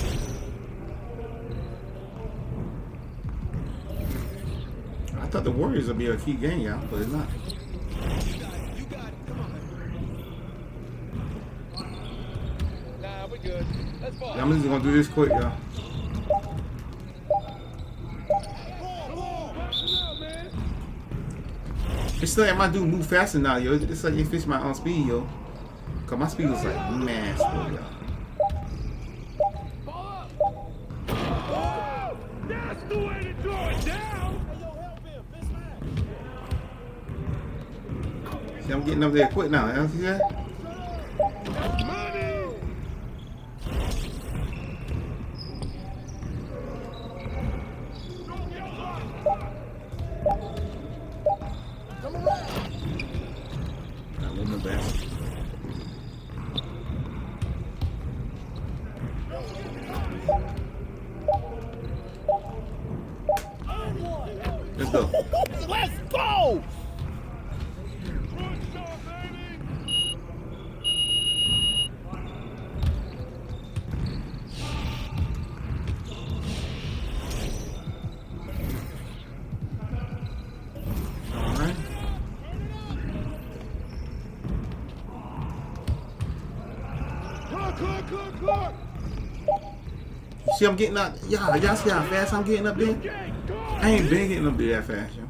I thought the Warriors would be a key game, y'all, but it's not. Nah, we're good. Let's ball. I'm just gonna do this quick, y'all. It's like my dude move faster now, yo. It's like it fits my speed, yo. Cause my speed was like massive, y'all. That's the way to throw it down. See, I'm getting up there quick now. You see that? Let's go. Let's go. See, I'm getting up. Y'all see how fast I'm getting up there? I ain't been getting up there that fast, yo.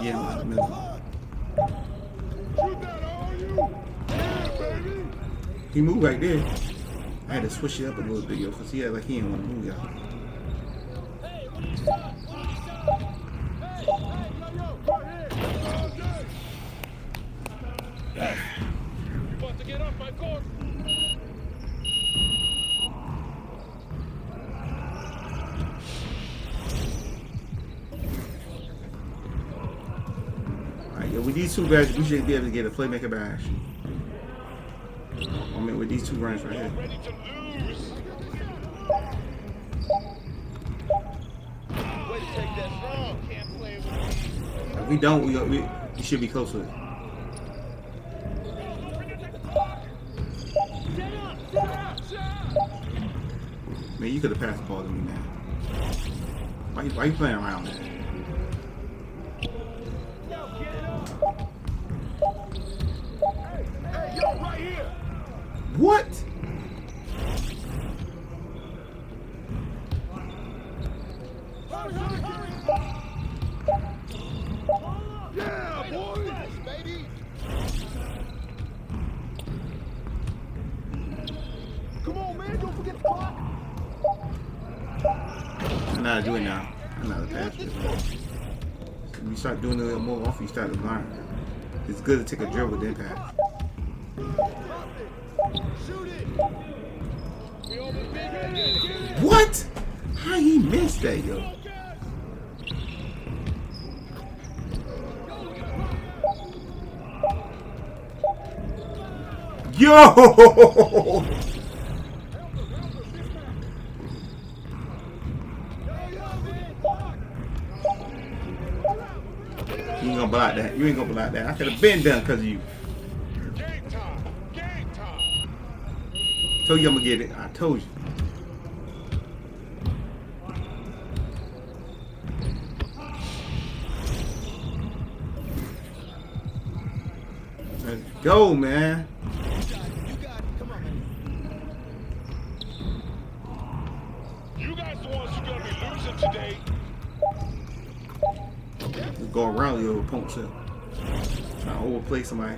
Yo. He moved right there. I had to switch it up a little bit, yo, because he had like he didn't want to move, y'all. Want to get off my court? Alright, yo, with these two guys, we should be able to get a playmaker badge. I mean, with these two runs right here. Ready to lose. Way to take that strong. Can't play with me. If we don't, we should be close to it. Man, you could have passed the ball to me, man. Why you playing around, man? What? Yeah, boy. Baby. Come on, man. Don't forget the clock. I know how to do it now. I know how to pass this. When you start doing it a little more often, you start to learn. It's good to take a dribble then pass. What? How he missed that, yo? Yo! You ain't gonna block that. You ain't gonna block that. I could have been done because of you. Game time. Game time. Told you I'm gonna get it. I told you. Let's go, man. You guys the ones who gonna be losing today. Just go around your opponent. Trying to overplay somebody.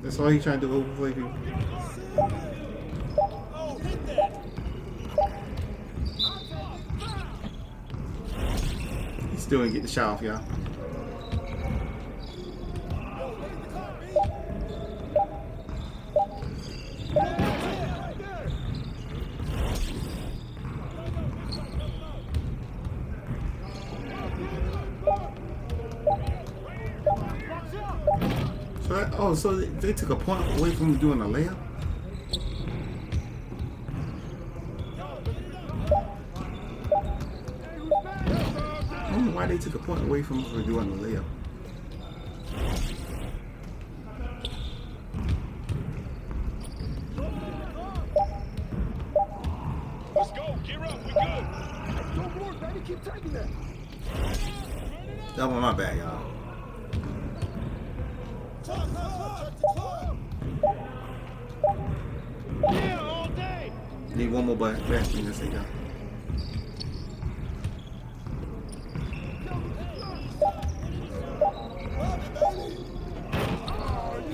That's all he's trying to do, overplay people. He still didn't get the shot off, y'all. So they took a point away from him doing a layup? I don't know why they took a point away from him for doing a layup. Let's go. Gear up. We good. That was my bad, y'all. Yeah, all day. Need one more back screen. That's it, y'all.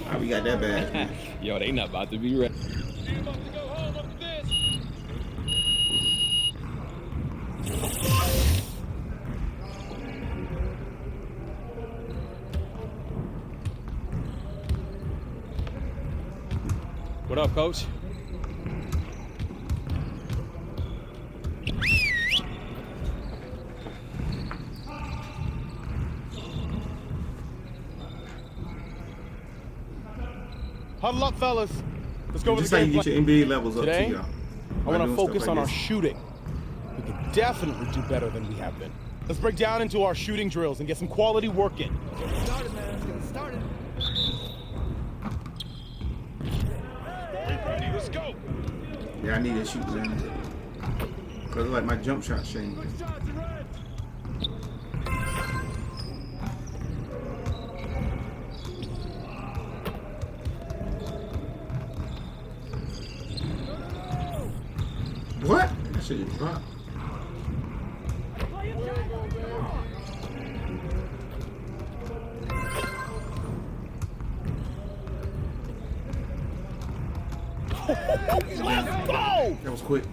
Alright, we got that bad. Yo, they not about to be ready. You about to go home after this? What up, coach? Huddle up, fellas. Let's go over Just the how game you get your NBA levels up Today, to, y'all. I want to doing focus stuff on like our this. shooting. We can definitely do better than we have been. Let's break down into our shooting drills and get some quality work in. Get started, man. Let's get started. We ready. Let's go. Yeah, I need to shoot, man. Cause like my jump shot changed. What? That shit just dropped. Let's go! That was quick.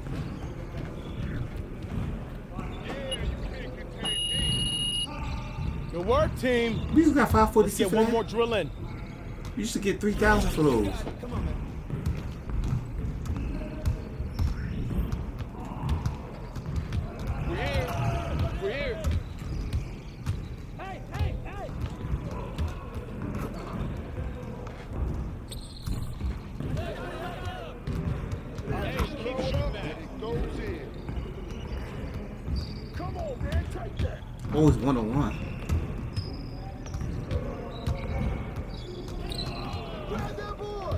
Good work, team. We just got 546 Let's get for one that. more drill in. You used to get 3,000 for those. Come on, man. We're here. We're here. Hey, hey, hey. Hey, keep shooting that. It goes in. Come on, man. Take that. Always 1-on-1. Grab that boy.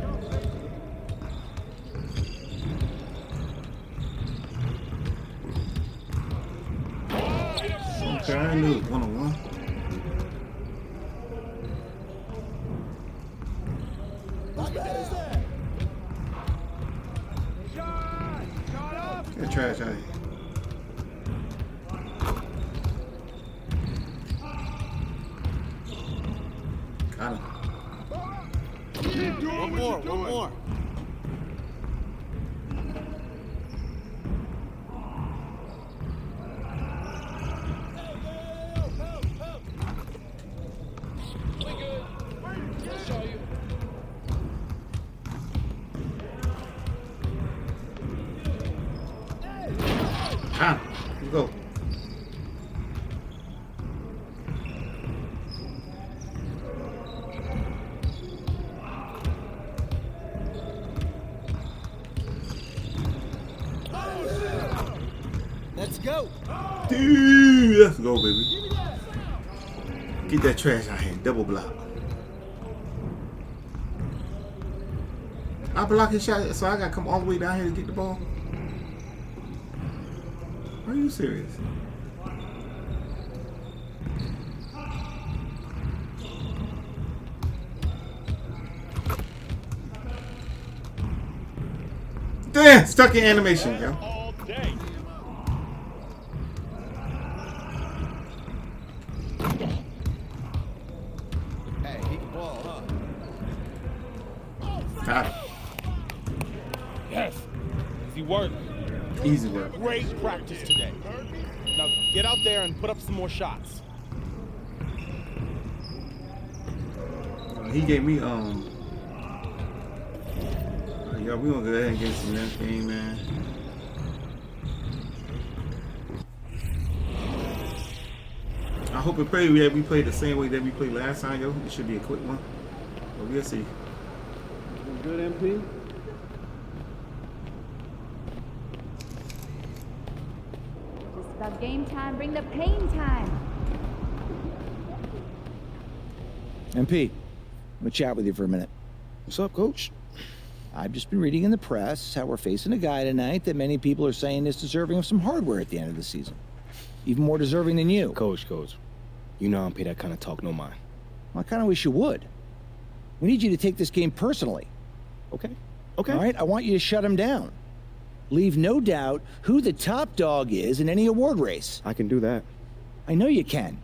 Okay, I knew it was 1-on-1. Get the trash out of here. Got him. One more. We good. I'll show you. Ah, let's go. Let's go. Dude, let's go, baby. Get that trash out here. Double block. I block his shot, so I gotta come all the way down here to get the ball. Are you serious? Man, stuck in animation, yo. All day. Hey, he can ball, huh? Got it. Yes. Easy work. Easy work. Great practice today. Now get out there and put up some more shots. He gave me yo, we gonna go ahead and get some next game, man. I hope and pray that we play the same way that we played last time, yo. It should be a quick one, but we'll see. Good, MP. Just about game time. Bring the pain time. MP, I'm gonna chat with you for a minute. What's up, Coach? I've just been reading in the press how we're facing a guy tonight that many people are saying is deserving of some hardware at the end of the season. Even more deserving than you. Coach, you know I don't pay that kind of talk no mind. Well, I kind of wish you would. We need you to take this game personally. Okay. All right, I want you to shut him down. Leave no doubt who the top dog is in any award race. I can do that. I know you can.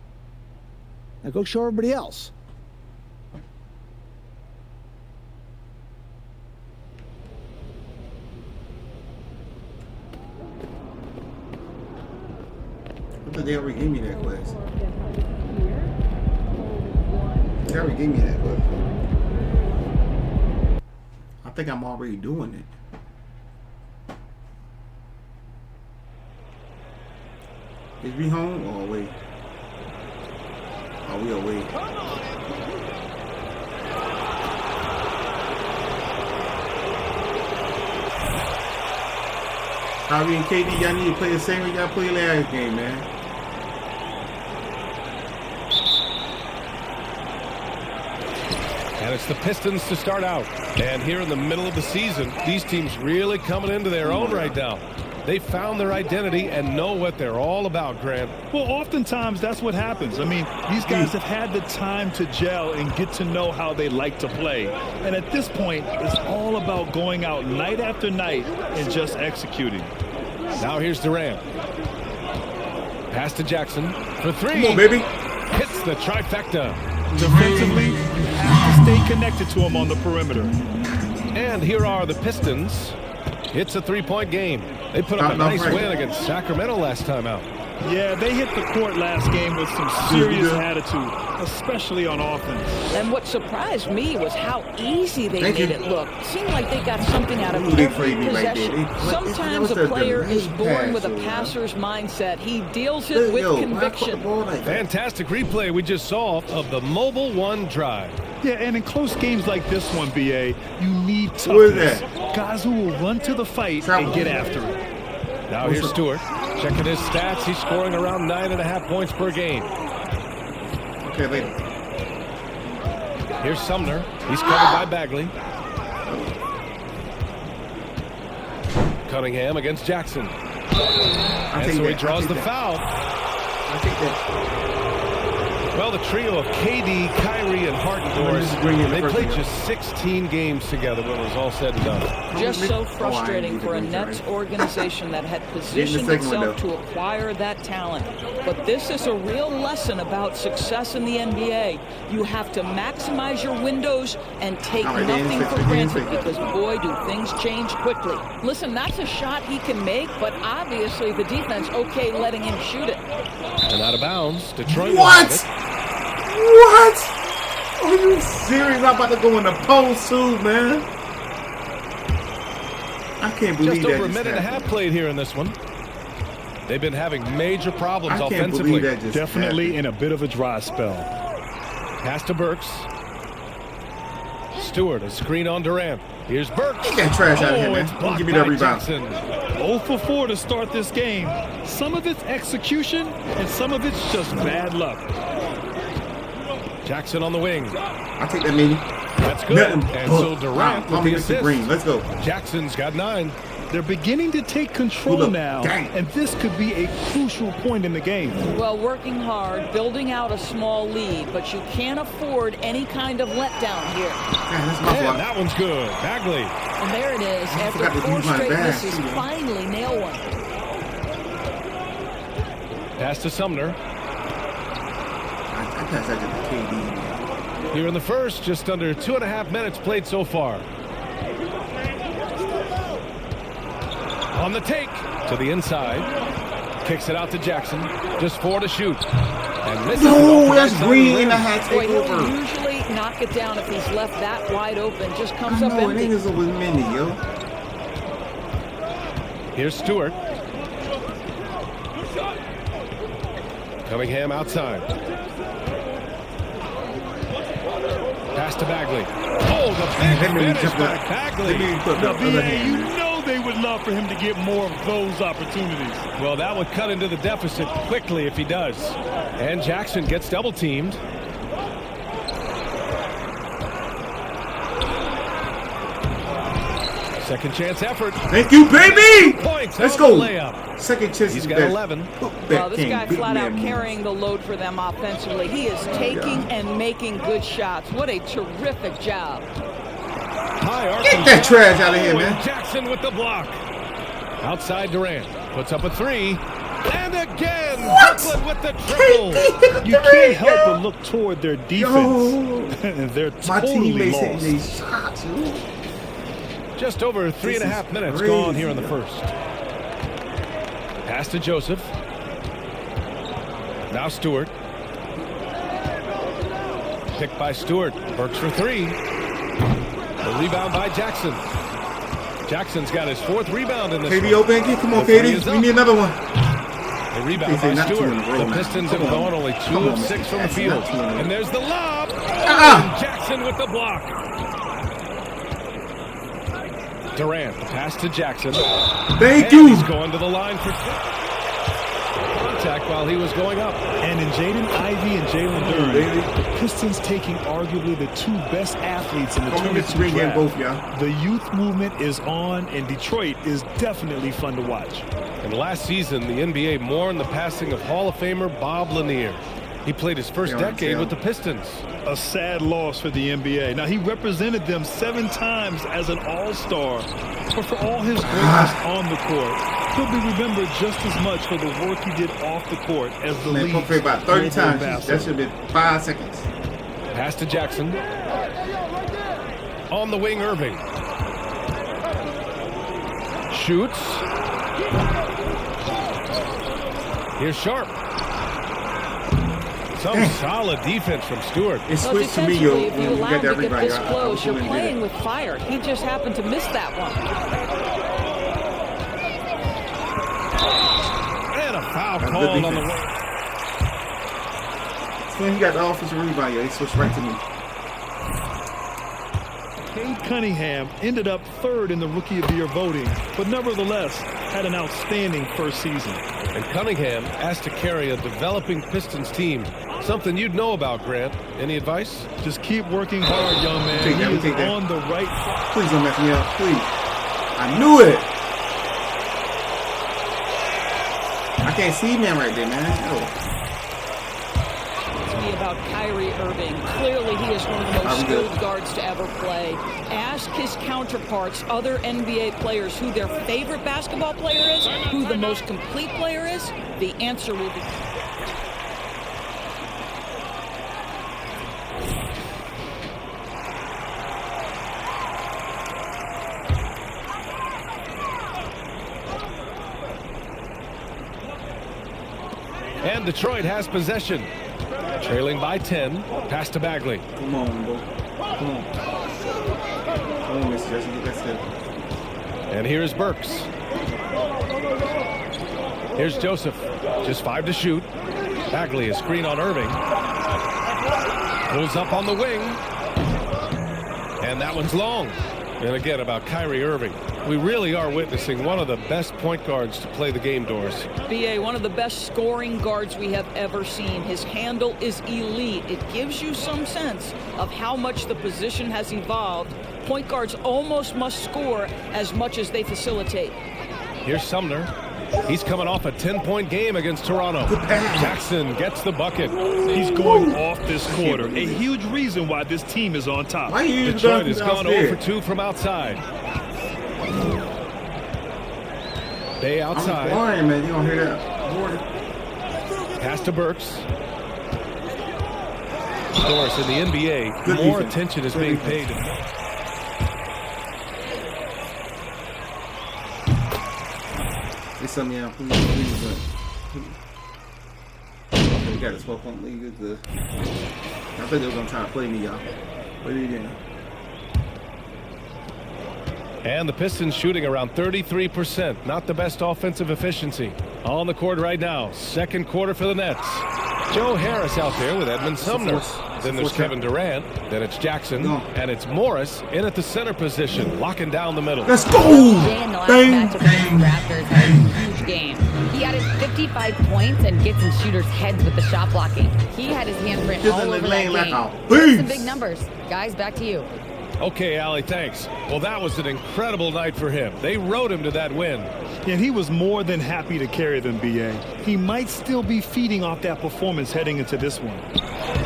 Now go show everybody else. They already gave me that quest. They already gave me that quest. I think I'm already doing it. Is we home or away? Are we away? Kyrie and KD, y'all need to play the same way y'all played last game, man. And it's the Pistons to start out. And here in the middle of the season, these teams really coming into their own right now. They found their identity and know what they're all about, Grant. Well, oftentimes that's what happens. I mean, these guys have had the time to gel and get to know how they like to play. And at this point, it's all about going out night after night and just executing. Now here's Durant. Pass to Jackson for three. Come on, baby. Hits the trifecta. Defensively, you have to stay connected to him on the perimeter. And here are the Pistons. It's a three-point game. They put up a nice win against Sacramento last time out. Yeah, they hit the court last game with some serious attitude, especially on offense. And what surprised me was how easy they made it look. Seemed like they got something out of every possession. Sometimes a player is born with a passer's mindset. He deals it with conviction. Fantastic replay we just saw of the Mobile One drive. Yeah, and in close games like this one, BA, you need toughness. Guys who will run to the fight and get after it. Now here's Stewart. Checking his stats, he's scoring around 9.5 points per game. Okay, later. Here's Sumner. He's covered by Bagley. Cunningham against Jackson. And so he draws the foul. I think that. Well, the trio of KD, Kyrie, and Harden, they played just 16 games together when it was all said and done. Just so frustrating for a Nets organization that had positioned itself to acquire that talent. But this is a real lesson about success in the NBA. You have to maximize your windows and take nothing for granted because, boy, do things change quickly. Listen, that's a shot he can make, but obviously the defense okay letting him shoot it. And out of bounds, Detroit. What? What? Are you serious? I'm about to go in the post too, man. I can't believe just over a minute and a half played here in this one. They've been having major problems offensively. Definitely in a bit of a dry spell. Pass to Burks. Stewart, a screen on Durant. Here's Burks. Get that trash out of here, man. Don't give me that rebound. 0 for 4 to start this game. Some of it's execution, and some of it's just bad luck. Jackson on the wing. I'll take that, maybe. That's good. And so Durant with the assist. Green. Let's go. Jackson's got 9. They're beginning to take control now, and this could be a crucial point in the game. Well, working hard, building out a small lead, but you can't afford any kind of letdown here. And that one's good. Bagley. And there it is. After 4 straight misses, finally nail one. Pass to Sumner. I guess I did the KD. Here in the first, just under 2.5 minutes played so far. On the take to the inside, kicks it out to Jackson. Just 4 to shoot. And misses. No, that's Green in the hat takeover. He'll usually knock it down if he's left that wide open. Just comes up empty. Niggas are with Minnie, yo. Here's Stewart. Cunningham outside. Pass to Bagley. Oh, the big finish by Bagley. Now, BA, you know they would love for him to get more of those opportunities. Well, that would cut into the deficit quickly if he does. And Jackson gets double teamed. Second chance effort. Thank you, baby! Points. Let's go. Layup. Second chance. He's got 11. Well, this guy flat out carrying the load for them offensively. He is taking and making good shots. What a terrific job. Get that trash out of here, man. Jackson with the block. Outside Durant. Puts up a 3. And again, Brooklyn with the triple. You can't help but look toward their defense. They're totally lost. These shots, Just over 3.5 minutes gone here in the first. Pass to Joseph. Now Stewart. Picked by Stewart. Burks for 3. The rebound by Jackson. Jackson's got his 4th rebound in this KD open. Come on, KD. We need another one. The rebound by Stewart. The Pistons have gone only 2 of 6 from the field. And there's the lob. And Jackson with the block. Durant, pass to Jackson. Thank you. He's going to the line for contact while he was going up. And in Jaden Ivey and Jalen Duren, the Pistons taking arguably the 2 best athletes in the 22 draft. The youth movement is on, and Detroit is definitely fun to watch. And last season, the NBA mourned the passing of Hall of Famer Bob Lanier. He played his first decade with the Pistons. A sad loss for the NBA. Now, he represented them 7 times as an all-star, but for all his greatness on the court, he'll be remembered just as much for the work he did off the court as the league. Man, play about 30 times. That should have been 5 seconds. Pass to Jackson. On the wing, Irving. Shoots. Here's Sharp. Some solid defense from Stewart. It switched to me, yo. If you allow him to get this close, you're playing with fire. He just happened to miss that one. And a foul called on the way. When he got the offensive rebound, yo, he switched right to me. Cade Cunningham ended up 3rd in the Rookie of the Year voting, but nevertheless had an outstanding first season. And Cunningham asked to carry a developing Pistons team. Something you'd know about, Grant. Any advice? Just keep working hard, young man. He is on the right track. Please don't mess me up, please. I knew it. I can't see man right there, man. Oh. About Kyrie Irving. Clearly, he is one of the most skilled guards to ever play. Ask his counterparts, other NBA players, who their favorite basketball player is, who the most complete player is. The answer will be... And Detroit has possession. Trailing by 10. Pass to Bagley. Come on, bro. Come on. Come on, Mr. Jesse. Get that step. And here's Burks. Here's Joseph. Just 5 to shoot. Bagley, a screen on Irving. Pulls up on the wing. And that one's long. And again, about Kyrie Irving. We really are witnessing one of the best point guards to play the game, Doris. B.A., one of the best scoring guards we have ever seen. His handle is elite. It gives you some sense of how much the position has evolved. Point guards almost must score as much as they facilitate. Here's Sumner. He's coming off a 10-point game against Toronto. Jackson gets the bucket. He's going off this quarter. A huge reason why this team is on top. Detroit has gone 0 for 2 from outside. Bay outside. I'm blind, man. You don't hear that? Pass to Burks. Doris, in the NBA, Good more defense. attention is being paid. They sent me out, please. Okay, we got a 12-point lead. Good, good. I think they were going to try to play me, y'all. What are you doing? And the Pistons shooting around 33%. Not the best offensive efficiency. On the court right now. Second quarter for the Nets. Joe Harris out there with Edmund Sumner. Then there's Kevin Durant. Then it's Jackson. And it's Morris in at the center position, locking down the middle. Let's go! Jay in the last matchup against the Raptors had a huge game. He added 55 points and gets in shooters' heads with the shot blocking. He had his handprint all over that game. That's some big numbers. Guys, back to you. Okay, Allie, thanks. Well, that was an incredible night for him. They rode him to that win. And he was more than happy to carry them, B.A. He might still be feeding off that performance heading into this one.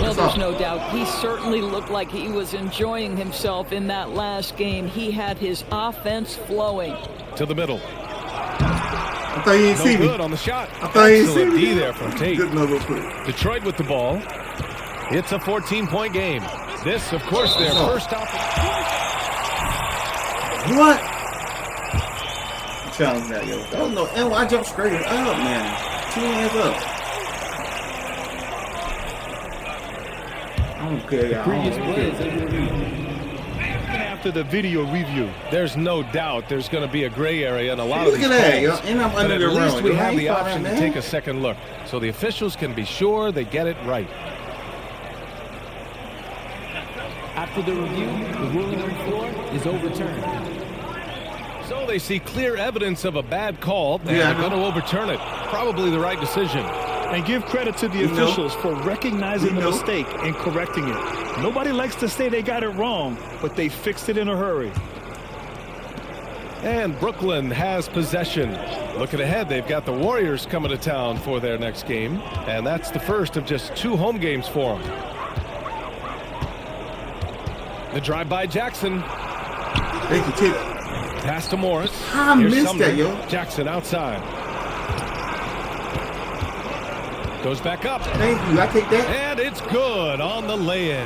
Well, there's no doubt. He certainly looked like he was enjoying himself in that last game. He had his offense flowing. To the middle. I thought he didn't see me. Good on the shot. I thought he didn't see Excellent me. D there from Tate. Good number, quick. Detroit with the ball. It's a 14-point game. This, of course, their first opportunity. What? Challenge that, yo. Oh, no. And I jumped straight up, man. 2 hands up. I don't care, y'all. After the video review, there's no doubt there's going to be a gray area in a lot of Look these at that, calls. yo. And I'm under the At least rim. we Yo, have I the ain't option fine, to man. take a second look, so the officials can be sure they get it right. After the review, the ruling on the floor is overturned. So they see clear evidence of a bad call, and they're going to overturn it. Probably the right decision. and give credit to the officials for recognizing the mistake and correcting it. Nobody likes to say they got it wrong, but they fixed it in a hurry. And Brooklyn has possession. Looking ahead, they've got the Warriors coming to town for their next game, and that's the first of just 2 home games for them. The drive by Jackson. Thank you, Tip. Pass to Morris. I Here's missed Sumner. that, yo. Jackson outside. Goes back up. Thank you. I take that. And it's good on the lay-in.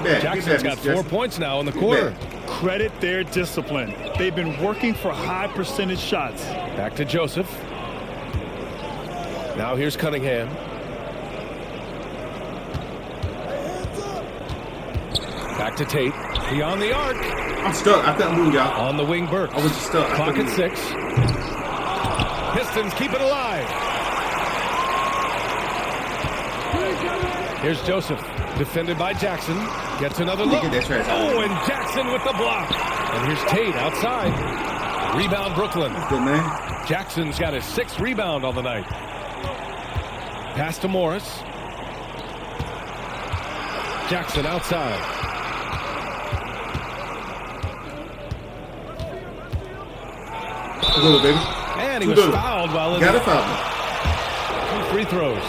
Back, Jackson's got 4 points now in the quarter. Credit their discipline. They've been working for high percentage shots. Back to Joseph. Now here's Cunningham. Back to Tate. Beyond the arc. I'm stuck. I couldn't move, y'all. On the wing, Burks. I was just stuck. Clock at 6. Pistons keep it alive. Here's Joseph. Defended by Jackson. Gets another look. Get that trash out. Oh, and Jackson with the block. And here's Tate outside. Rebound Brooklyn. Good, man. Jackson's got his 6th rebound on the night. Pass to Morris. Jackson outside. Good, baby. And he was fouled while in Got the a foul. 2 free throws.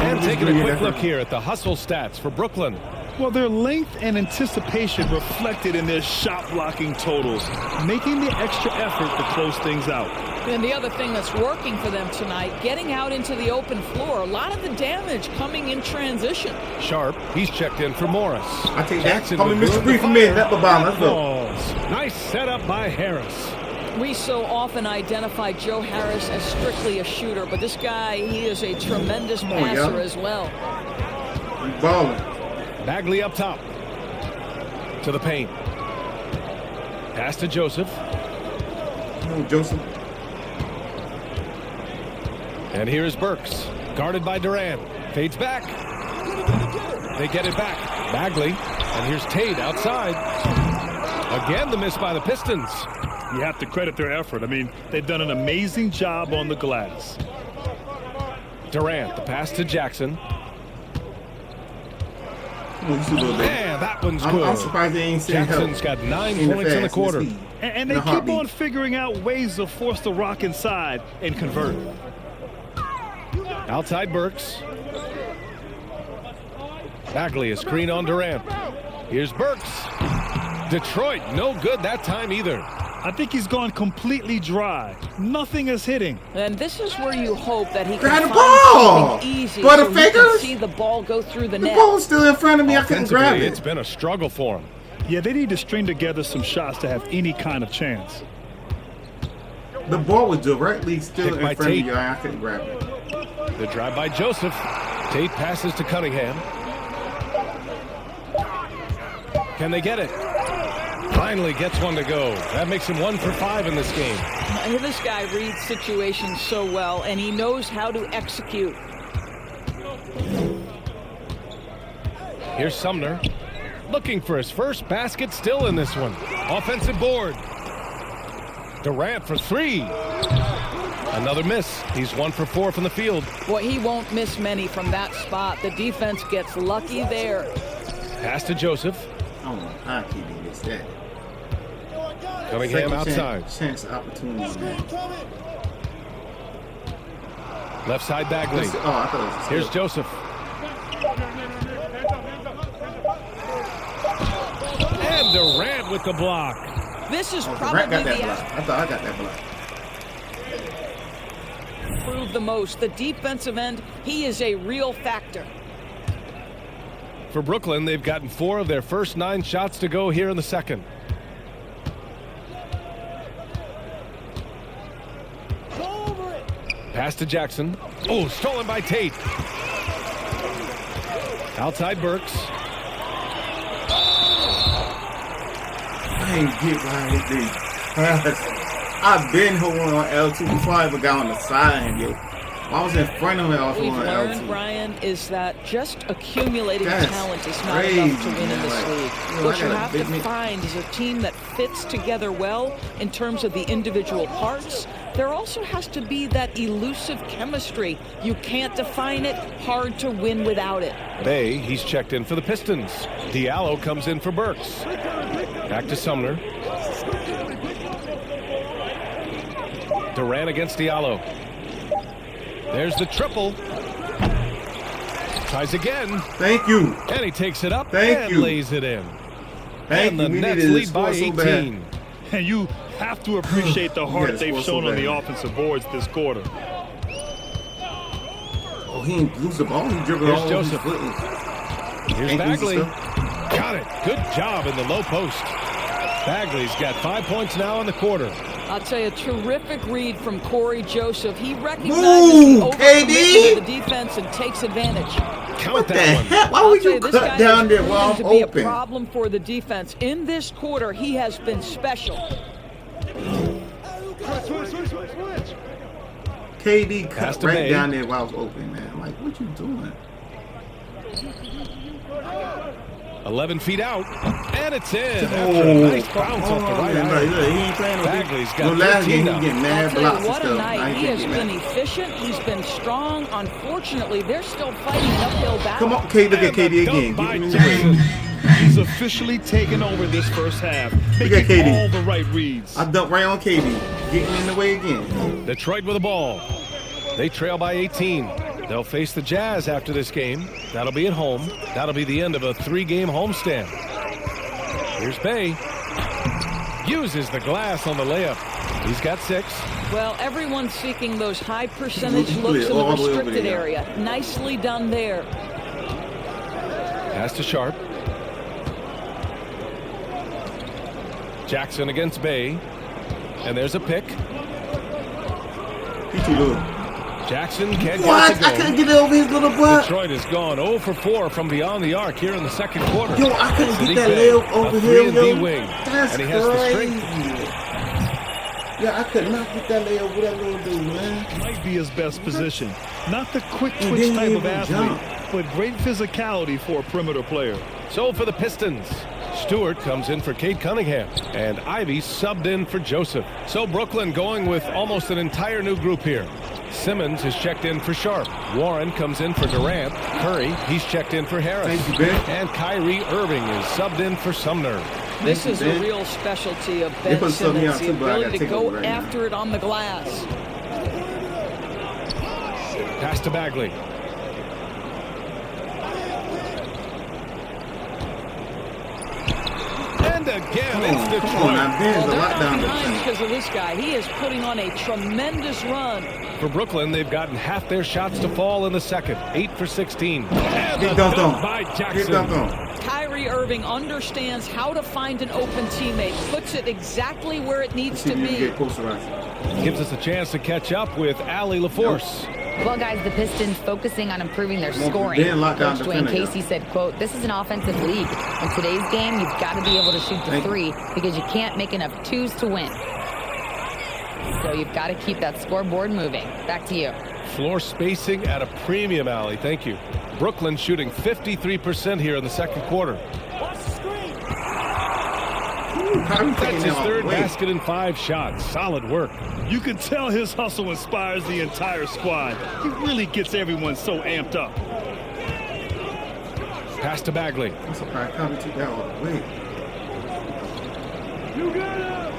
And taking a quick look here at the hustle stats for Brooklyn. Well, their length and anticipation reflected in their shot blocking totals, making the extra effort to close things out. And the other thing that's working for them tonight, getting out into the open floor, a lot of the damage coming in transition. Sharp, he's checked in for Morris. I take Jackson that. Call me with Mr. good Brief fire. Man. That bomb. Let's go. Balls. Nice setup by Harris. We so often identify Joe Harris as strictly a shooter, but this guy, he is a tremendous passer as well. He's balling. Bagley up top. To the paint. Pass to Joseph. Come on, Joseph. And here's Burks. Guarded by Durant. Fades back. They get it back. Bagley. And here's Tate outside. Again, the miss by the Pistons. You have to credit their effort. I mean, they've done an amazing job on the glass. Durant, the pass to Jackson. Man, that one's good. I'm surprised they ain't seen Jackson's got 9 points in the quarter. And they keep on figuring out ways to force the rock inside and convert. Outside Burks. Bagley, a screen on Durant. Here's Burks. Detroit, no good that time either. I think he's gone completely dry. Nothing is hitting. And this is where you hope that he grab can the ball. something easy But so the he can fingers? see the ball go through the The net. ball's still in front of me. I couldn't grab it. It's been a struggle for him. Yeah, they need to string together some shots to have any kind of chance. The ball was directly still Pick by in front of Tate. you. I couldn't grab it. The drive by Joseph. Tate passes to Cunningham. Can they get it? Finally gets one to go. That makes him 1 for 5 in this game. This guy reads situations so well, and he knows how to execute. Here's Sumner. Looking for his first basket still in this one. Offensive board. Durant for 3. Another miss. He's 1 for 4 from the field. Boy, he won't miss many from that spot. The defense gets lucky there. Pass to Joseph. Oh, how can he miss that? Cunningham outside. Chance opportunity, man. Left side Bagley. I thought it was Here's Joseph. And Durant with the block. This is Durant probably got that the block. I thought I got that block. prove the most. The defensive end, he is a real factor. For Brooklyn, they've gotten 4 of their first 9 shots to go here in the second. Pass to Jackson. Oh, stolen by Tate. Outside Burks. I ain't get behind with these. I've been holding on L2 before I ever got on the side, yo. I was in front of him. I was We've on learned, L2. Brian, is that just accumulating That's talent is not crazy, enough to win in man. this Like, league. you know, What I you got a have big to find is a team that fits together well in terms of the individual parts. There also has to be that elusive chemistry. You can't define it, hard to win without it. Bay, he's checked in for the Pistons. Diallo comes in for Burks. Back to Sumner. Durant against Diallo. There's the triple. Tries again. Thank you. And he takes it up Thank and you. lays it in. Thank and you. the We Nets needed to lead by score so 18. bad. And you have to appreciate the heart they've shown on the offensive boards this quarter. Oh, he didn't lose the ball. He dribbled Here's all Joseph. over his foot. Here's Ain't Bagley. losing stuff. Got it. Good job in the low post. Bagley's got 5 points now in the quarter. I'll tell you, a terrific read from Corey Joseph. He recognizes Move, the KD! overcommitment of the defense and takes advantage. Count that one. Heck? Why I'll would tell you this cut guy down has there while I'm proven to be a open? problem for the defense. In this quarter, he has been special. KD Pass cut to right Bay. down there while I was open, man. I'm like, what you doing? 11 feet out. And it's in. Oh, After a nice bounce off the right look, iron. he ain't playing no Bagley's defense. got No, last 13 game now. he getting I'll mad tell blocks you and what a stuff. night. I ain't He has getting been mad. efficient. He's been strong. Unfortunately, they're still fighting an uphill battle. Come on, K, look at KD Dunk again. by Get him in the Jackson. way. He's officially taken over this first half, Look at making KD. all the right reads. I dumped right on KD. Getting in the way again. Detroit with the ball. They trail by 18. They'll face the Jazz after this game. That'll be at home. That'll be the end of a 3-game homestand. Here's Bay. Uses the glass on the layup. He's got 6. Well, everyone's seeking those high percentage He looks in the all the way over restricted there. area. Nicely done there. Pass to Sharp. Jackson against Bay. And there's a pick. He too little. Jackson can't What? get it to I go. couldn't get it over his little butt. Detroit has gone 0 for 4 from beyond the arc here in the second quarter. Yo, I couldn't Sadiq get that Bey, layup over a him, 3-and-D yo. wing. That's And he has the crazy. strength. Yeah, I could not get that layup with that little dude, man. Might be his best position. Not the quick And twitch then type he of even athlete, jump. but great physicality for a perimeter player. So for the Pistons, Stewart comes in for Cade Cunningham. And Ivy subbed in for Joseph. So Brooklyn going with almost an entire new group here. Simmons is checked in for Sharp. Warren comes in for Durant. Curry, he's checked in for Harris. Thank you, Ben. And Kyrie Irving is subbed in for Sumner. This is a real specialty of Ben Simmons, the ability to go after it on the glass. Pass to Bagley. And again, it's Detroit. Well, they're not behind because of this guy. He is putting on a tremendous run. For Brooklyn, they've gotten half their shots to fall in the second. 8 for 16. And Get the dunked dunk on. by Get Jackson. dunked on. Kyrie Irving understands how to find an open teammate, puts it exactly where it needs to be. Gives us a chance to catch up with Allie LaForce. Well, guys, the Pistons focusing on improving their scoring. Coach Dwayne Casey said, quote, "This is an offensive league. In today's game, you've got to be able to shoot the three because you can't make enough twos to win. So you've got to keep that scoreboard moving." Back to you. Floor spacing at a premium, Allie. Thank you. Brooklyn shooting 53% here in the second quarter. That's his third basket in 5 shots. Solid work. You can tell his hustle inspires the entire squad. He really gets everyone so amped up. Pass to Bagley. I'm surprised Kyrie took that all the way.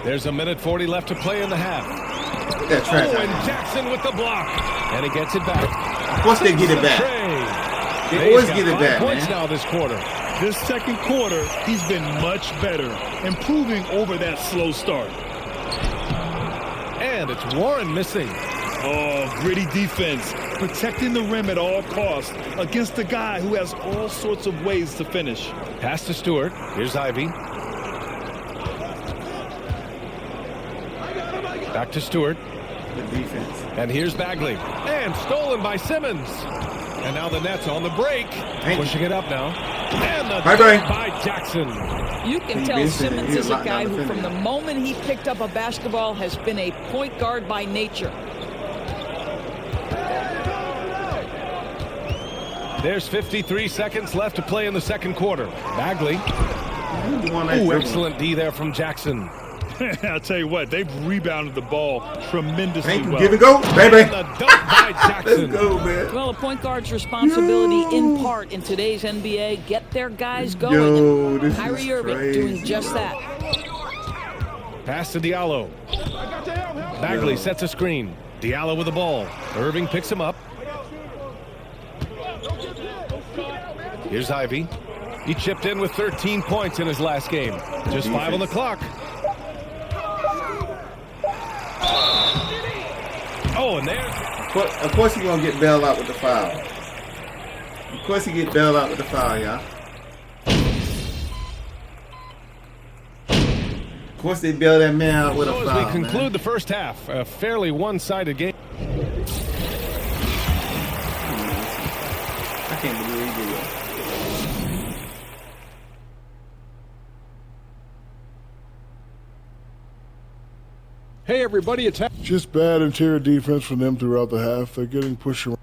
There's a minute 40 left to play in the half. That trash and Jackson with the block. And he gets it back. Of course they get it back. They always get it back, points man. now this quarter. This second quarter, he's been much better, improving over that slow start. And it's Warren missing. Oh, gritty defense, protecting the rim at all costs against a guy who has all sorts of ways to finish. Pass to Stewart. Here's Ivy. Back to Stewart. Good defense. And here's Bagley. And stolen by Simmons. And now the Nets on the break. Pushing it up now. And the dunk by Jackson. You can tell Simmons is a guy who, from the moment he picked up a basketball, has been a point guard by nature. There's 53 seconds left to play in the second quarter. Bagley. Ooh, excellent D there from Jackson. I'll tell you what, they've rebounded the ball tremendously well. Give it go, baby. And the dunk by Jackson. Let's go, man. Well, a point guard's responsibility, in part, in today's NBA, get their guys going. Yo, this Kyrie is Irving crazy. doing just that. Pass to Diallo. Bagley sets a screen. Diallo with the ball. Irving picks him up. Here's Ivy. He chipped in with 13 points in his last game. Just 5 on the clock. Oh, and there. Of course he's going to get bailed out with the foul. Of course he get bailed out with the foul, y'all. Of course they bail that man out with a foul, As we conclude the first half, a fairly one-sided game. I can't believe he did that. Hey, everybody, it's... Just bad interior defense from them throughout the half. They're getting pushed around.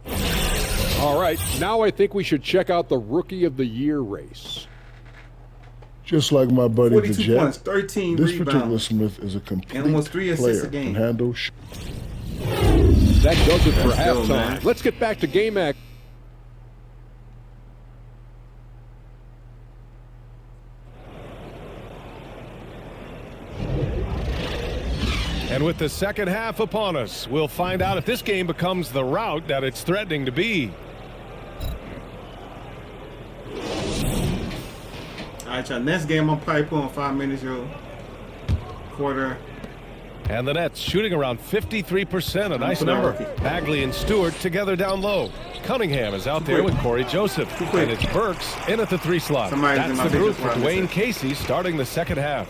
All right, now I think we should check out the Rookie of the Year race. Just like my buddy the 42 Jet, points, 13 this rebounds. particular Smith is a complete And almost 3 assists player. a game. Can handle That does it for Let's go, halftime. man. Let's get back to game act. And with the second half upon us, we'll find out if this game becomes the rout that it's threatening to be. All right, y'all. Next game, I'm probably putting 5 minutes, yo. Quarter. And the Nets shooting around 53%, a nice number. Bagley and Stewart together down low. Cunningham is out there with Corey Joseph. And it's Burks in at the 3 slot. That's the group for Dwayne Casey starting the second half.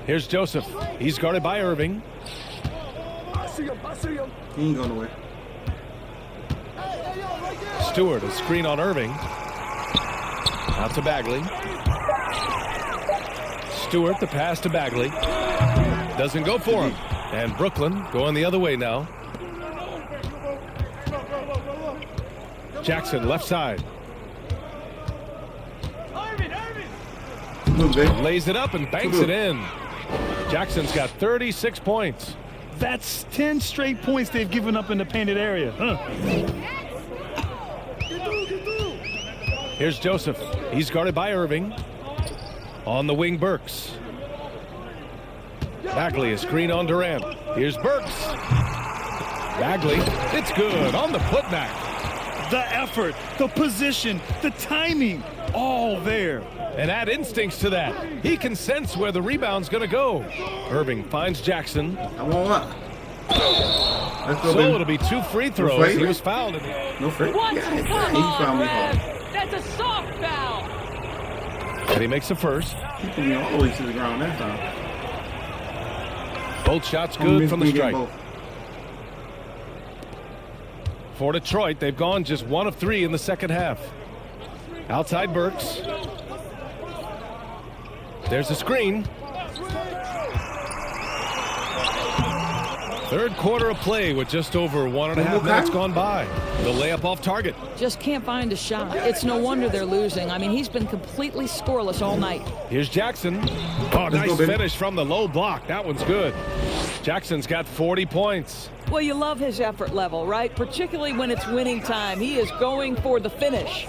Here's Joseph. He's guarded by Irving. He ain't going away. Stewart, a screen on Irving. Out to Bagley. Stewart, the pass to Bagley. Doesn't go for him. And Brooklyn going the other way now. Jackson, left side. Lays it up and banks it in. Jackson's got 36 points. That's 10 straight points they've given up in the painted area. Here's Joseph. He's guarded by Irving. On the wing, Burks. Bagley, a screen on Durant. Here's Burks. Bagley, it's good on the putback. The effort, the position, the timing, all there. And add instincts to that. He can sense where the rebound's going to go. Irving finds Jackson. I want what? So it'll be 2 free throws. He was fouled. No free. What? Yeah, Come he on, fouled me Rev. hard. That's a soft foul. And he makes the first. He put me all the way to the ground that time. Both shots good from the strike. For Detroit, they've gone just 1 of 3 in the second half. Outside Burks. There's a screen. Third quarter of play with just over 1.5 minutes gone by. The layup off target. Just can't find a shot. It's no wonder they're losing. I mean, he's been completely scoreless all night. Here's Jackson. Oh, nice finish from the low block. That one's good. Jackson's got 40 points. Well, you love his effort level, right? Particularly when it's winning time. He is going for the finish.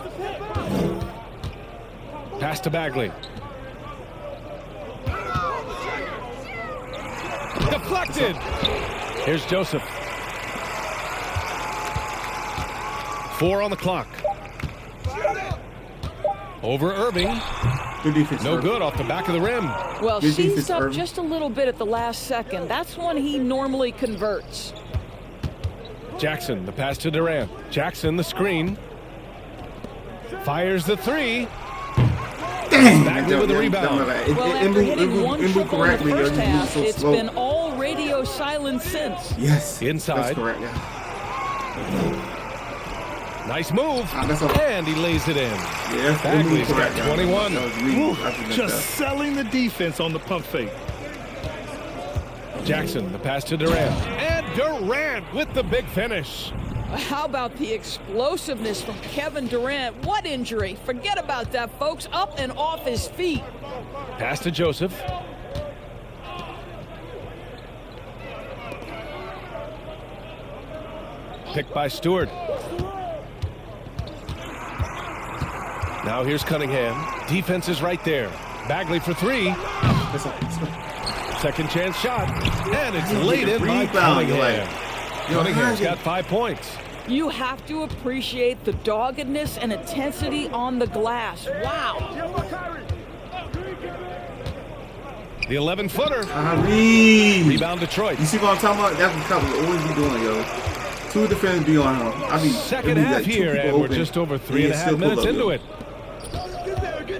Pass to Bagley. Deflected. Here's Joseph. 4 on the clock. Over Irving. Good defense. No good off the back of the rim. Well, seized up just a little bit at the last second. That's when he normally converts. Jackson, the pass to Durant. Jackson, the screen. Fires the 3. Bagley with the rebound. Well, after hitting one triple in the first half, it's been all radio silence since. Yes. Inside. That's correct, yeah. Nice move. And he lays it in. Yeah, Bagley's got 21. Just selling the defense on the pump fake. Jackson, the pass to Durant. And Durant with the big finish. How about the explosiveness from Kevin Durant? What injury? Forget about that, folks. Up and off his feet. Pass to Joseph. Picked by Stewart. Now here's Cunningham. Defense is right there. Bagley for 3. Second chance shot. And it's laid in by Cunningham. Cunningham's got 5 points. You have to appreciate the doggedness and intensity on the glass. Wow. The 11-footer. Rebound Detroit. You see what I'm talking about? That's what Cowboys always be doing, yo. 2 defenders be on him. Second half here, and we're just over 3.5 minutes into it.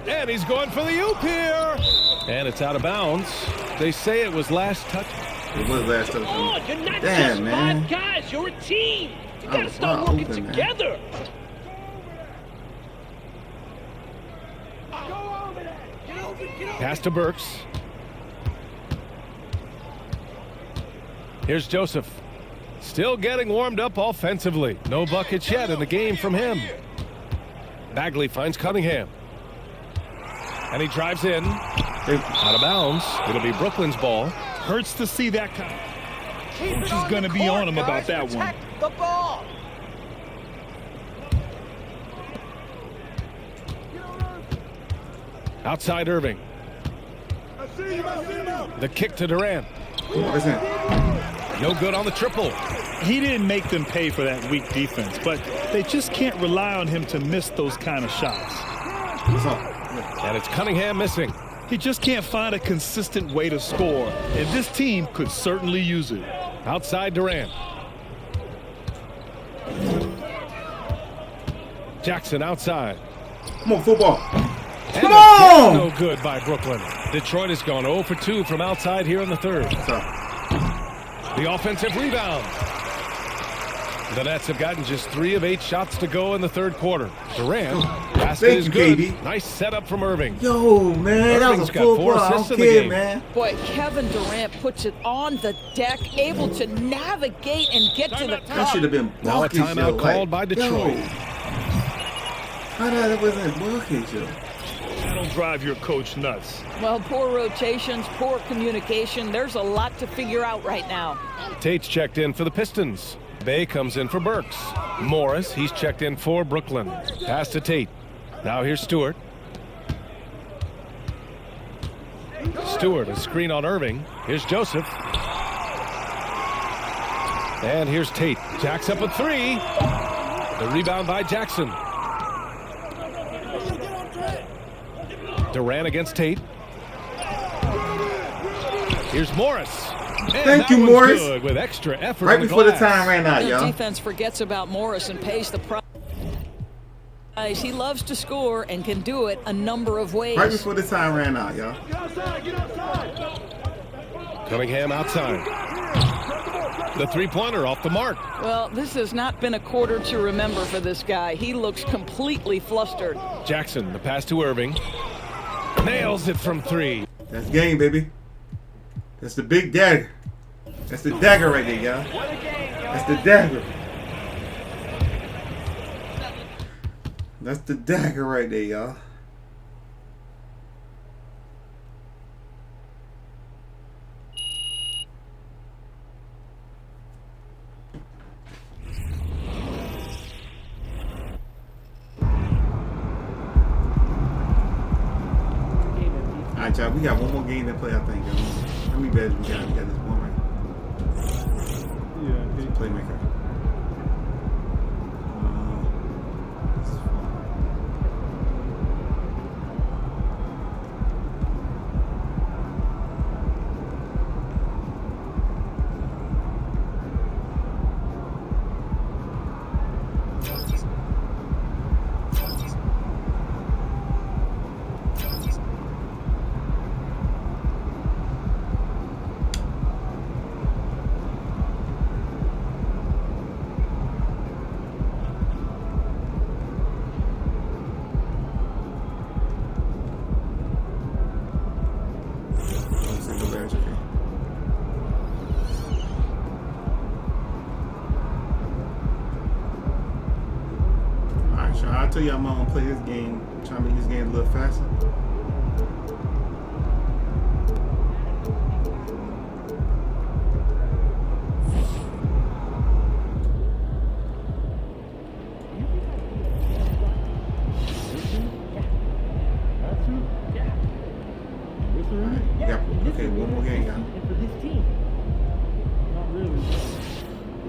And he's going for the oop here. And it's out of bounds. They say it was last touch. It was last touch. Oh, you're not Damn, just man. 5 guys. You're a team. You gotta start working together. Pass to Burks. Here's Joseph. Still getting warmed up offensively. No buckets yet in the game from him. Bagley finds Cunningham. And he drives in. Out of bounds. It'll be Brooklyn's ball. Hurts to see that kind. Coach is going to be on him about that one. The ball. Outside Irving. The kick to Durant. No good on the triple. He didn't make them pay for that weak defense, but they just can't rely on him to miss those kind of shots. And it's Cunningham missing. He just can't find a consistent way to score, and this team could certainly use it. Outside Durant. Jackson outside. Come on, football. And Come on! No good by Brooklyn. Detroit has gone 0 for 2 from outside here in the third. The offensive rebound. The Nets have gotten just 3 of 8 shots to go in the third quarter. Durant, basket is good. Baby. Nice setup from Irving. Yo, man, that was a full ball. I don't care, man. Boy, Kevin Durant puts it on the deck, able to navigate and get to the cup. That should have been now a timeout called by Detroit. How that wasn't buckets, yo? that'll drive your coach nuts. Well, poor rotations, poor communication. There's a lot to figure out right now. Tate's checked in for the Pistons. Bay comes in for Burks. Morris, he's checked in for Brooklyn. Pass to Tate. Now here's Stewart. Stewart, a screen on Irving. Here's Joseph. And here's Tate. Jacks up a three. The rebound by Jackson. Durant against Tate. Here's Morris. Thank you, Morris. Good with extra effort. Right before the time ran out, The y'all. defense forgets about Morris and pays the price. He loves to score and can do it a number of ways. Right before the time ran out, y'all. Cunningham outside. The three-pointer off the mark. Well, this has not been a quarter to remember for this guy. He looks completely flustered. Jackson, the pass to Irving. Nails it from three. That's game, baby. That's the big dagger. That's the dagger right there, y'all. That's the dagger. That's the dagger right there, y'all. Alright, y'all, we got one more game to play, I think. How many beds we got? We got this one, right? Yeah, it's playmaker. I tell you, I'm gonna play this game, try to make this game a little faster. Okay, one more game, y'all.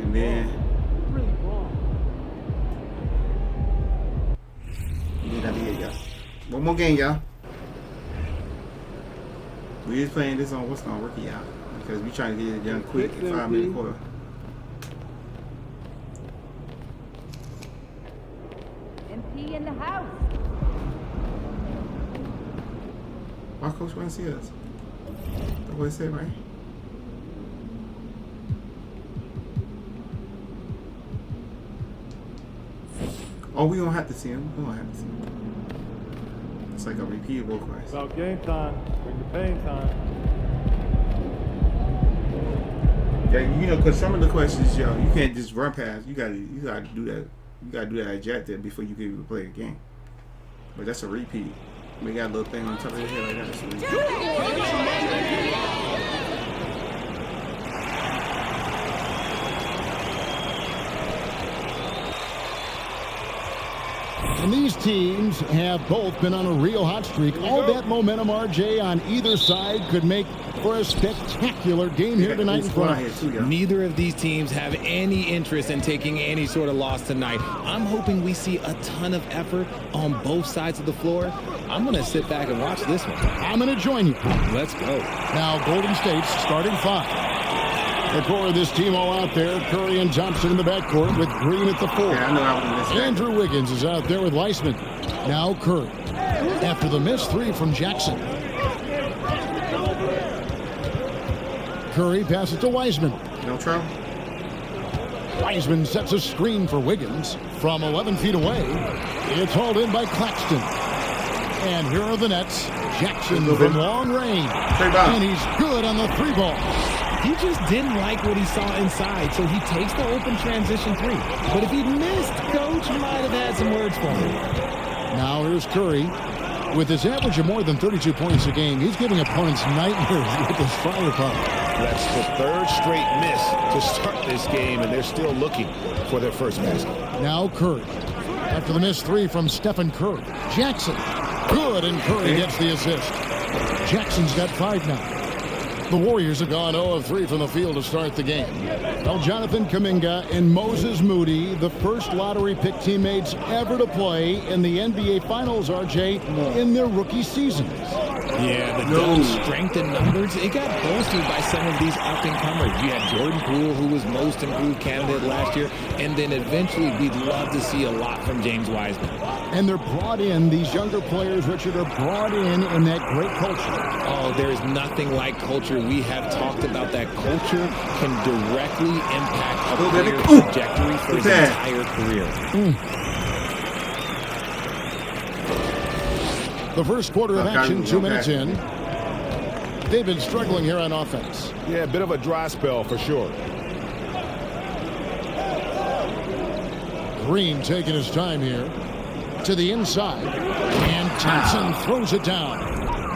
And then one more game, y'all. We just playing this on what's on rookie, y'all, because we trying to get it done quick in 5-minute quarter. MP in the house. Why coach want to see us? That's what it said, right? Oh, we don't have to see him. We don't have to see him. It's like a repeatable question. It's about game time. Bring the pain time. Yeah, you know, because some of the questions, yo, you can't just run past. You gotta do that. You gotta do that objective before you can even play a game. But that's a repeat. We got a little thing on top of your head like that. That's a repeat. And these teams have both been on a real hot streak. All that momentum, RJ, on either side could make for a spectacular game here tonight in front of us. Neither of these teams have any interest in taking any sort of loss tonight. I'm hoping we see a ton of effort on both sides of the floor. I'm going to sit back and watch this one. I'm going to join you. Let's go. Now, Golden State's starting five. The core of this team all out there. Curry and Thompson in the backcourt with Green at the 4. Andrew Wiggins is out there with Weissman. Now Curry. After the missed 3 from Jackson. Curry passes to Weissman. No trouble. Weissman sets a screen for Wiggins from 11 feet away. It's hauled in by Claxton. And here are the Nets. Jackson from long range. And he's good on the 3 ball. He just didn't like what he saw inside, so he takes the open transition 3. But if he'd missed, Coach might have had some words for him. Now here's Curry. With his average of more than 32 points a game, he's giving opponents nightmares with his firepower. That's the third straight miss to start this game, and they're still looking for their first basket. Now Curry. After the missed three from Stephen Curry. Jackson. Good, and Curry gets the assist. Jackson's got 5 now. The Warriors have gone 0 of 3 from the field to start the game. Well, Jonathan Kuminga and Moses Moody, the first lottery pick teammates ever to play in the NBA Finals, RJ, in their rookie seasons. Yeah, the Dubs' strength in numbers, it got bolstered by some of these up-and-comers. You had Jordan Poole, who was most improved candidate last year, and then eventually we'd love to see a lot from James Wiseman. And they're brought in, these younger players, Richard, are brought in that great culture. Oh, there's nothing like culture. We have talked about that culture can directly impact a player's trajectory for his entire career. The first quarter of action, 2 minutes in. They've been struggling here on offense. Yeah, a bit of a dry spell for sure. Green taking his time here. To the inside. And Thompson throws it down.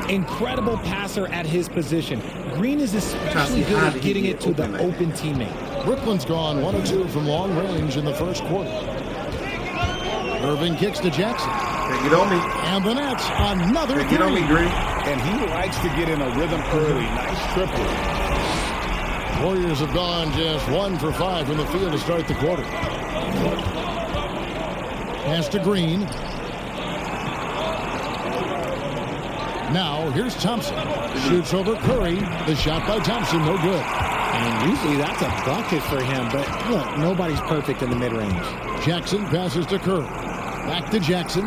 Incredible passer at his position. Green is especially good at getting it to the open teammate. Brooklyn's gone 1 of 2 from long range in the first quarter. Irving kicks to Jackson. Take it on me. And the Nets, another Take it on me, Green. And he likes to get in a rhythm early. Nice triple. Warriors have gone just 1 for 5 from the field to start the quarter. Pass to Green. Now, here's Thompson. Shoots over Curry. The shot by Thompson, no good. And usually that's a bucket for him, but look, nobody's perfect in the mid-range. Jackson passes to Curry. Back to Jackson.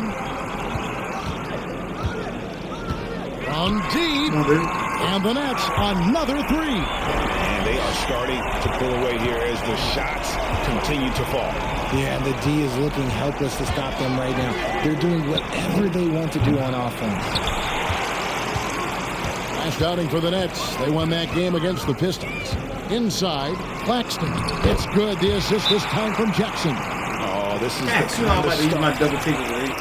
From deep. And the Nets, another 3. And they are starting to pull away here as the shots continue to fall. Yeah, the D is looking helpless to stop them right now. They're doing whatever they want to do on offense. Last outing for the Nets. They won that game against the Pistons. Inside, Claxton. It's good. The assist this time from Jackson. Oh, this is the kind of start. Use my double ticket.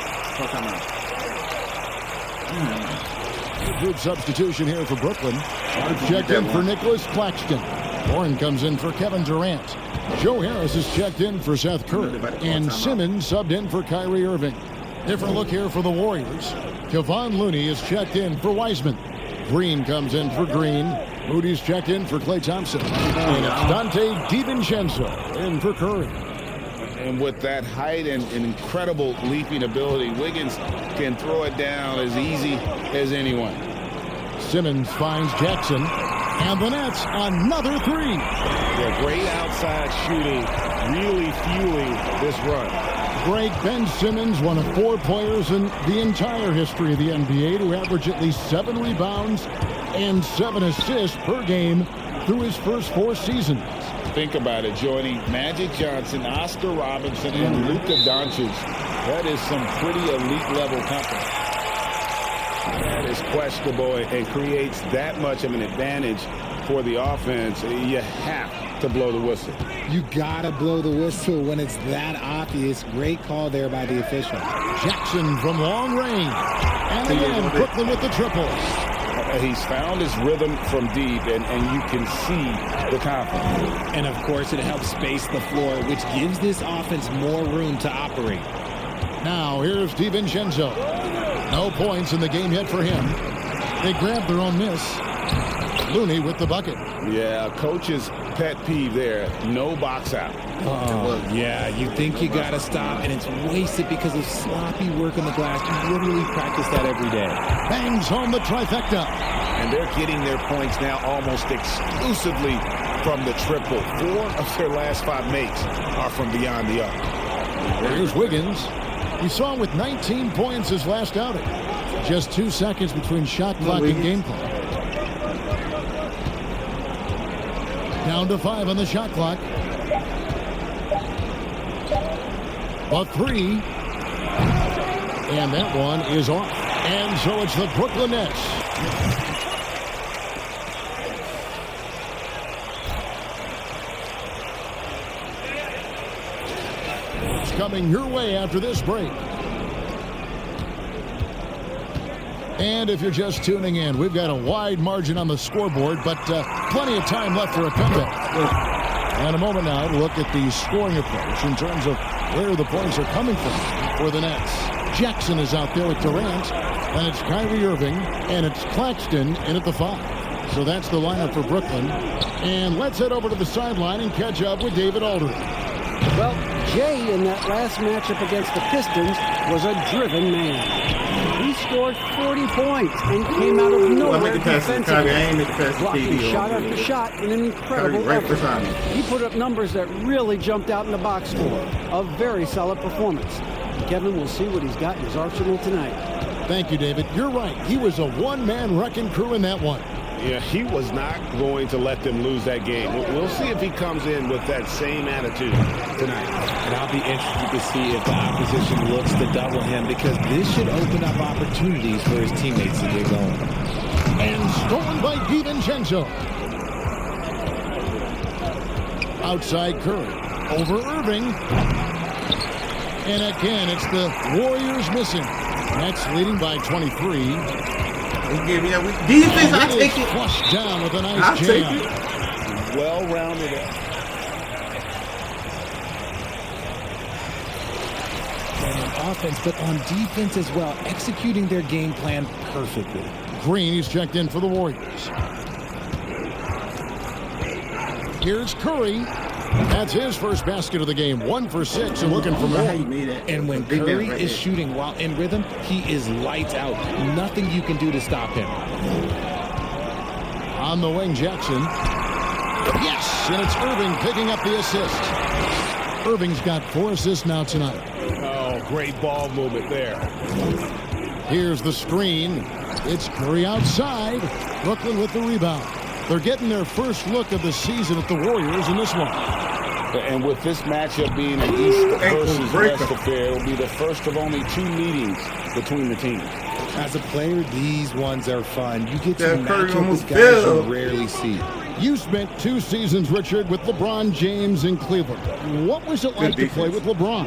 Group substitution here for Brooklyn. Checked in for Nicholas Claxton. Warren comes in for Kevin Durant. Joe Harris is checked in for Seth Curry. And Simmons subbed in for Kyrie Irving. Different look here for the Warriors. Kevon Looney is checked in for Wiseman. Green comes in for Green. Moody's checked in for Klay Thompson. And it's Dante DiVincenzo in for Curry. And with that height and incredible leaping ability, Wiggins can throw it down as easy as anyone. Simmons finds Jackson. And the Nets, another 3. Yeah, great outside shooting, really fueling this run. Greg Ben Simmons, one of 4 players in the entire history of the NBA to average at least 7 rebounds and 7 assists per game through his first 4 seasons. Think about it, joining Magic Johnson, Oscar Robertson, and Luka Doncic. That is some pretty elite level company. That is questionable and creates that much of an advantage for the offense. You have to blow the whistle. You gotta blow the whistle when it's that obvious. Great call there by the official. Jackson from long range. And again, Brooklyn with the triple. He's found his rhythm from deep, and you can see the confidence. And, of course, it helps space the floor, which gives this offense more room to operate. Now, here's DiVincenzo. No points in the game yet for him. They grabbed their own miss. Looney with the bucket. Yeah, coach's pet peeve there. No box out. Yeah, you think you got to stop, and it's wasted because of sloppy work on the glass. You literally practice that every day. Bangs home the trifecta. And they're getting their points now almost exclusively from the triple. 4 of their last 5 makes are from beyond the arc. Here's Wiggins. We saw him with 19 points his last outing. Just 2 seconds between shot clock and game clock. Down to 5 on the shot clock. A 3. And that one is off. And so it's the Brooklyn Nets. It's coming your way after this break. And if you're just tuning in, we've got a wide margin on the scoreboard, but plenty of time left for a comeback. And a moment now to look at the scoring approach in terms of where the points are coming from for the Nets. Jackson is out there with Durant, and it's Kyrie Irving, and it's Claxton in at the 5. So that's the lineup for Brooklyn. And let's head over to the sideline and catch up with David Aldridge. Well, Jay in that last matchup against the Pistons was a driven man. He scored 40 points and came out of nowhere defensively, blocking shot after shot in an incredible effort. He put up numbers that really jumped out in the box score. A very solid performance. Kevin will see what he's got in his arsenal tonight. Thank you, David. You're right. He was a one-man wrecking crew in that one. Yeah, he was not going to let them lose that game. We'll see if he comes in with that same attitude tonight. And I'll be interested to see if the opposition looks to double him, because this should open up opportunities for his teammates to get going. And stolen by DiVincenzo. Outside Curry. Over Irving. And again, it's the Warriors missing. Nets leading by 23. Defense, I take it. Flushed down with a nice I'll jam. take it. Well-rounded. On offense, but on defense as well, executing their game plan perfectly. Green, he's checked in for the Warriors. Here's Curry. That's his first basket of the game. 1 for 6 and looking for more. And when Curry is shooting while in rhythm, he is lights out. Nothing you can do to stop him. On the wing, Jackson. Yes, and it's Irving picking up the assist. Irving's got 4 assists now tonight. Oh, great ball movement there. Here's the screen. It's Curry outside. Brooklyn with the rebound. They're getting their first look of the season at the Warriors in this one. And with this matchup being an East versus West affair, it will be the first of only 2 meetings between the teams. As a player, these ones are fun. You get to match up with guys you rarely see. You spent 2 seasons, Richard, with LeBron James in Cleveland. What was it like to play with LeBron?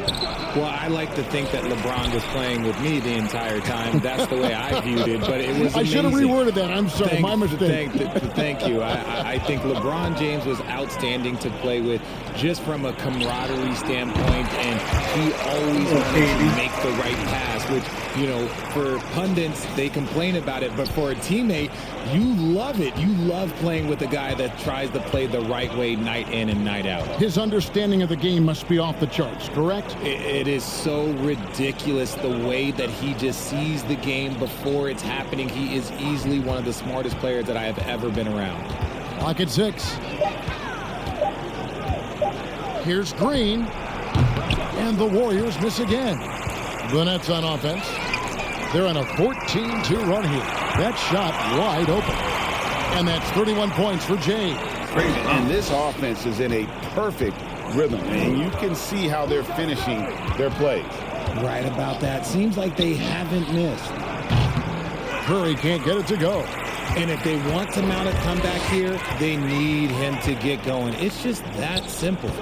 Well, I like to think that LeBron was playing with me the entire time. That's the way I viewed it, but it was amazing. I should have reworded that. I'm sorry, my mistake. Thank you. I think LeBron James was outstanding to play with just from a camaraderie standpoint, and he always wanted to make the right pass, which, you know, for pundits, they complain about it, but for a teammate, you love it. You love playing with a guy that tries to play the right way night in and night out. His understanding of the game must be off the charts, correct? It is so ridiculous the way that he just sees the game before it's happening. He is easily one of the smartest players that I have ever been around. Clock at 6. Here's Green. And the Warriors miss again. The Nets on offense. They're on a 14-2 run here. That shot wide open. And that's 31 points for Jay. And this offense is in a perfect rhythm, and you can see how they're finishing their plays. Right about that. Seems like they haven't missed. Curry can't get it to go. And if they want to mount a comeback here, they need him to get going. It's just that simple.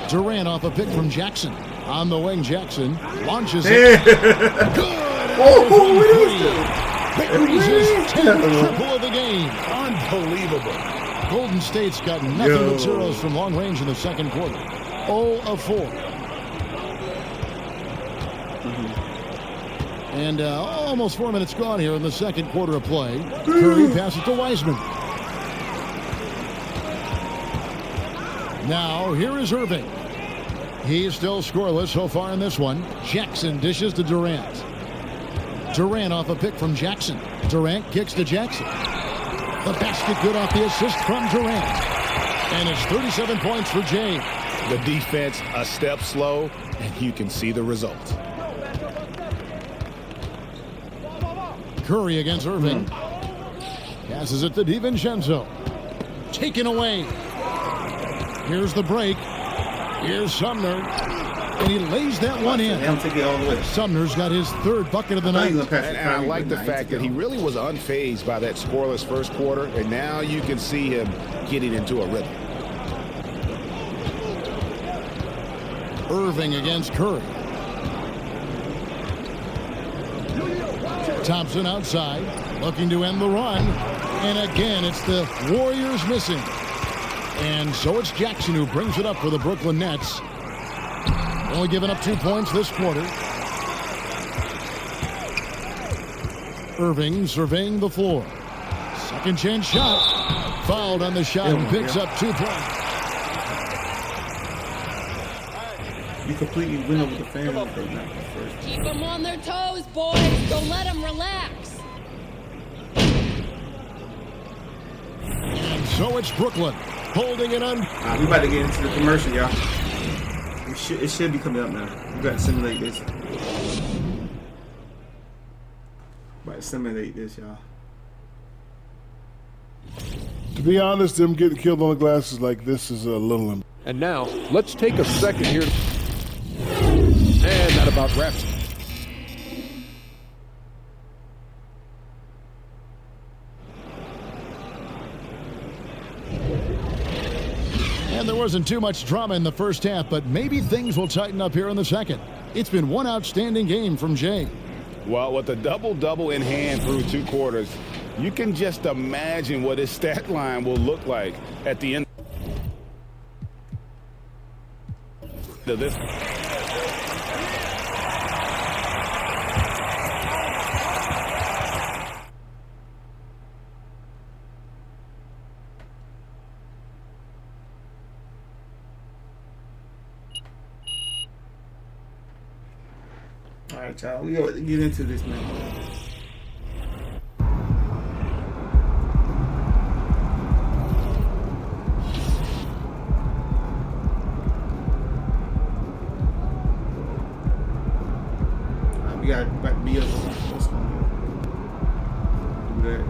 Durant off a pick from Jackson. On the wing, Jackson launches it. Good. Oh, what is this? It was his 10th triple of the game. Unbelievable. Golden State's got nothing but zeros from long range in the second quarter. 0 of 4. And almost 4 minutes gone here in the second quarter of play. Curry passes to Wiseman. Now, here is Irving. He's still scoreless so far in this one. Jackson dishes to Durant. Durant off a pick from Jackson. Durant kicks to Jackson. The basket good off the assist from Durant. And it's 37 points for Jay. The defense a step slow, and you can see the result. Curry against Irving. Passes it to DiVincenzo. Taken away. Here's the break. Here's Sumner. And he lays that one in. Sumner's got his 3rd bucket of the night. And I like the fact that he really was unfazed by that scoreless first quarter, and now you can see him getting into a rhythm. Irving against Curry. Thompson outside, looking to end the run. And again, it's the Warriors missing. And so it's Jackson who brings it up for the Brooklyn Nets. Only giving up 2 points this quarter. Irving surveying the floor. Second chance shot. Fouled on the shot and picks up 2 points. You completely went over the fan. Keep them on their toes, boys. Don't let them relax. And so it's Brooklyn holding it on. We about to get into the commercial, y'all. It should be coming up now. We got to simulate this. About to simulate this, y'all. To be honest, them getting killed on the glasses like this is a little. And now, let's take a second here. And that about wraps it. And there wasn't too much drama in the first half, but maybe things will tighten up here in the second. It's been one outstanding game from Jay. Well, with a double-double in hand through 2 quarters, you can just imagine what his stat line will look like at the end of this. All right, y'all. We gotta get into this, man. We got to be up. What's going on? Do that.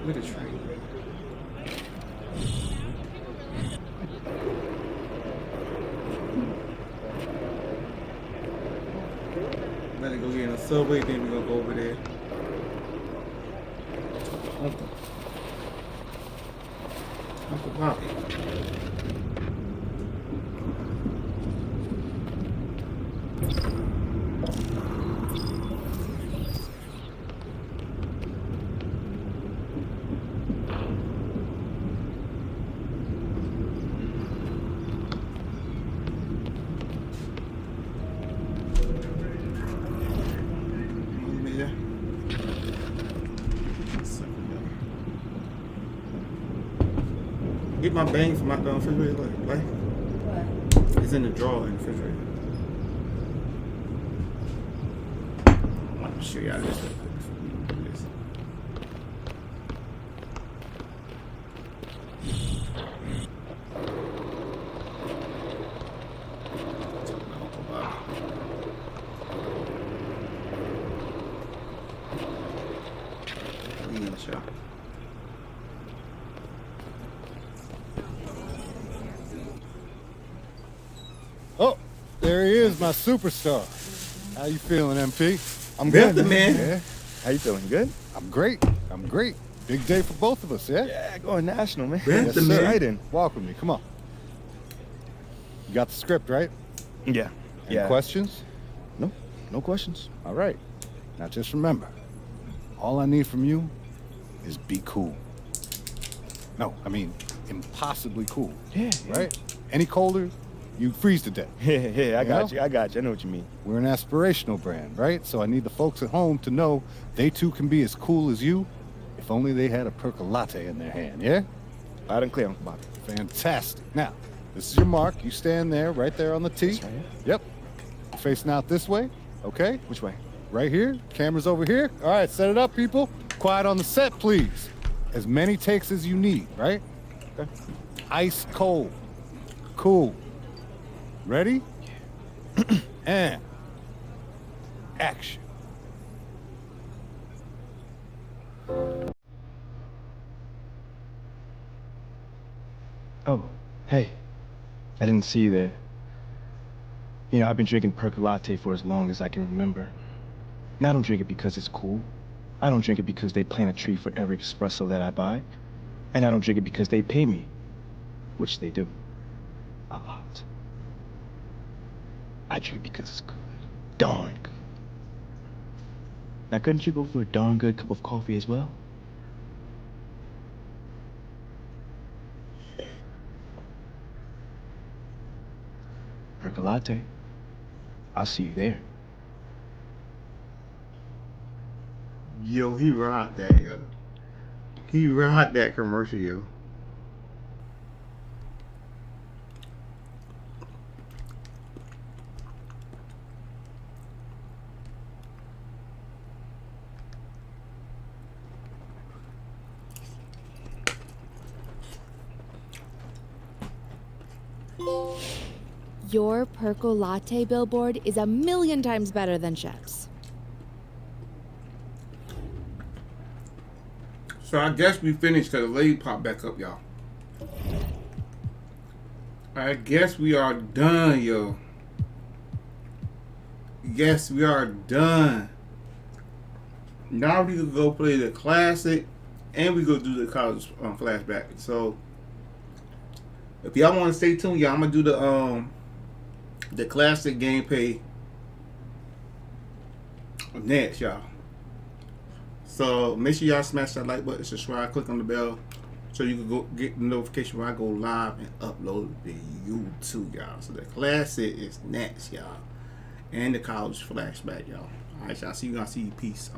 Look at the train. Better go get in a subway, then we're gonna go over there. Uncle Bobby. Get my bangs from out the refrigerator, like what? It's in the drawer in the refrigerator. I'll show y'all this real quick before we do this. Oh, there he is, my superstar. How you feeling, MP? I'm good, good, man. Yeah. How you feeling? Good? I'm great. I'm great. Big day for both of us, yeah? Yeah, going national, man. Yes, That's sir. exciting. Welcome me. Come on. You got the script, right? Yeah. Any questions? No. No questions. All right. Now just remember, all I need from you is be cool. No, I mean impossibly cool. Yeah. Right? Any colder, you freeze to death. Yeah, I got you. I got you. I know what you mean. We're an aspirational brand, right? So I need the folks at home to know they too can be as cool as you, if only they had a percolate in their hand, yeah? Loud and clear, Uncle Bobby. Fantastic. Now, this is your mark. You stand there, right there on the tee. Right. Yep. Facing out this way, okay? Which way? Right here. Camera's over here. All right, set it up, people. Quiet on the set, please. As many takes as you need, right? Okay. Ice cold. Cool. Ready? And action. Oh, hey. I didn't see you there. You know, I've been drinking Percolate for as long as I can remember. And I don't drink it because it's cool. I don't drink it because they plant a tree for every espresso that I buy. And I don't drink it because they pay me. Which they do. A lot. I drink it because it's good. Darn good. Now, couldn't you go for a darn good cup of coffee as well? Percolate. I'll see you there. Yo, he rocked that, yo. He rocked that commercial, yo. Your Percolate billboard is 1,000,000 times better than Chef's. So I guess we finished because the lady popped back up, y'all. I guess we are done, yo. Yes, we are done. Now we can go play the classic and we go do the college flashback. So if y'all want to stay tuned, y'all, I'm gonna do the classic gameplay next, y'all. So make sure y'all smash that like button, subscribe, click on the bell so you can go get the notification when I go live and upload the YouTube, y'all. So the classic is next, y'all. And the college flashback, y'all. Alright, y'all. See you guys. See you. Peace.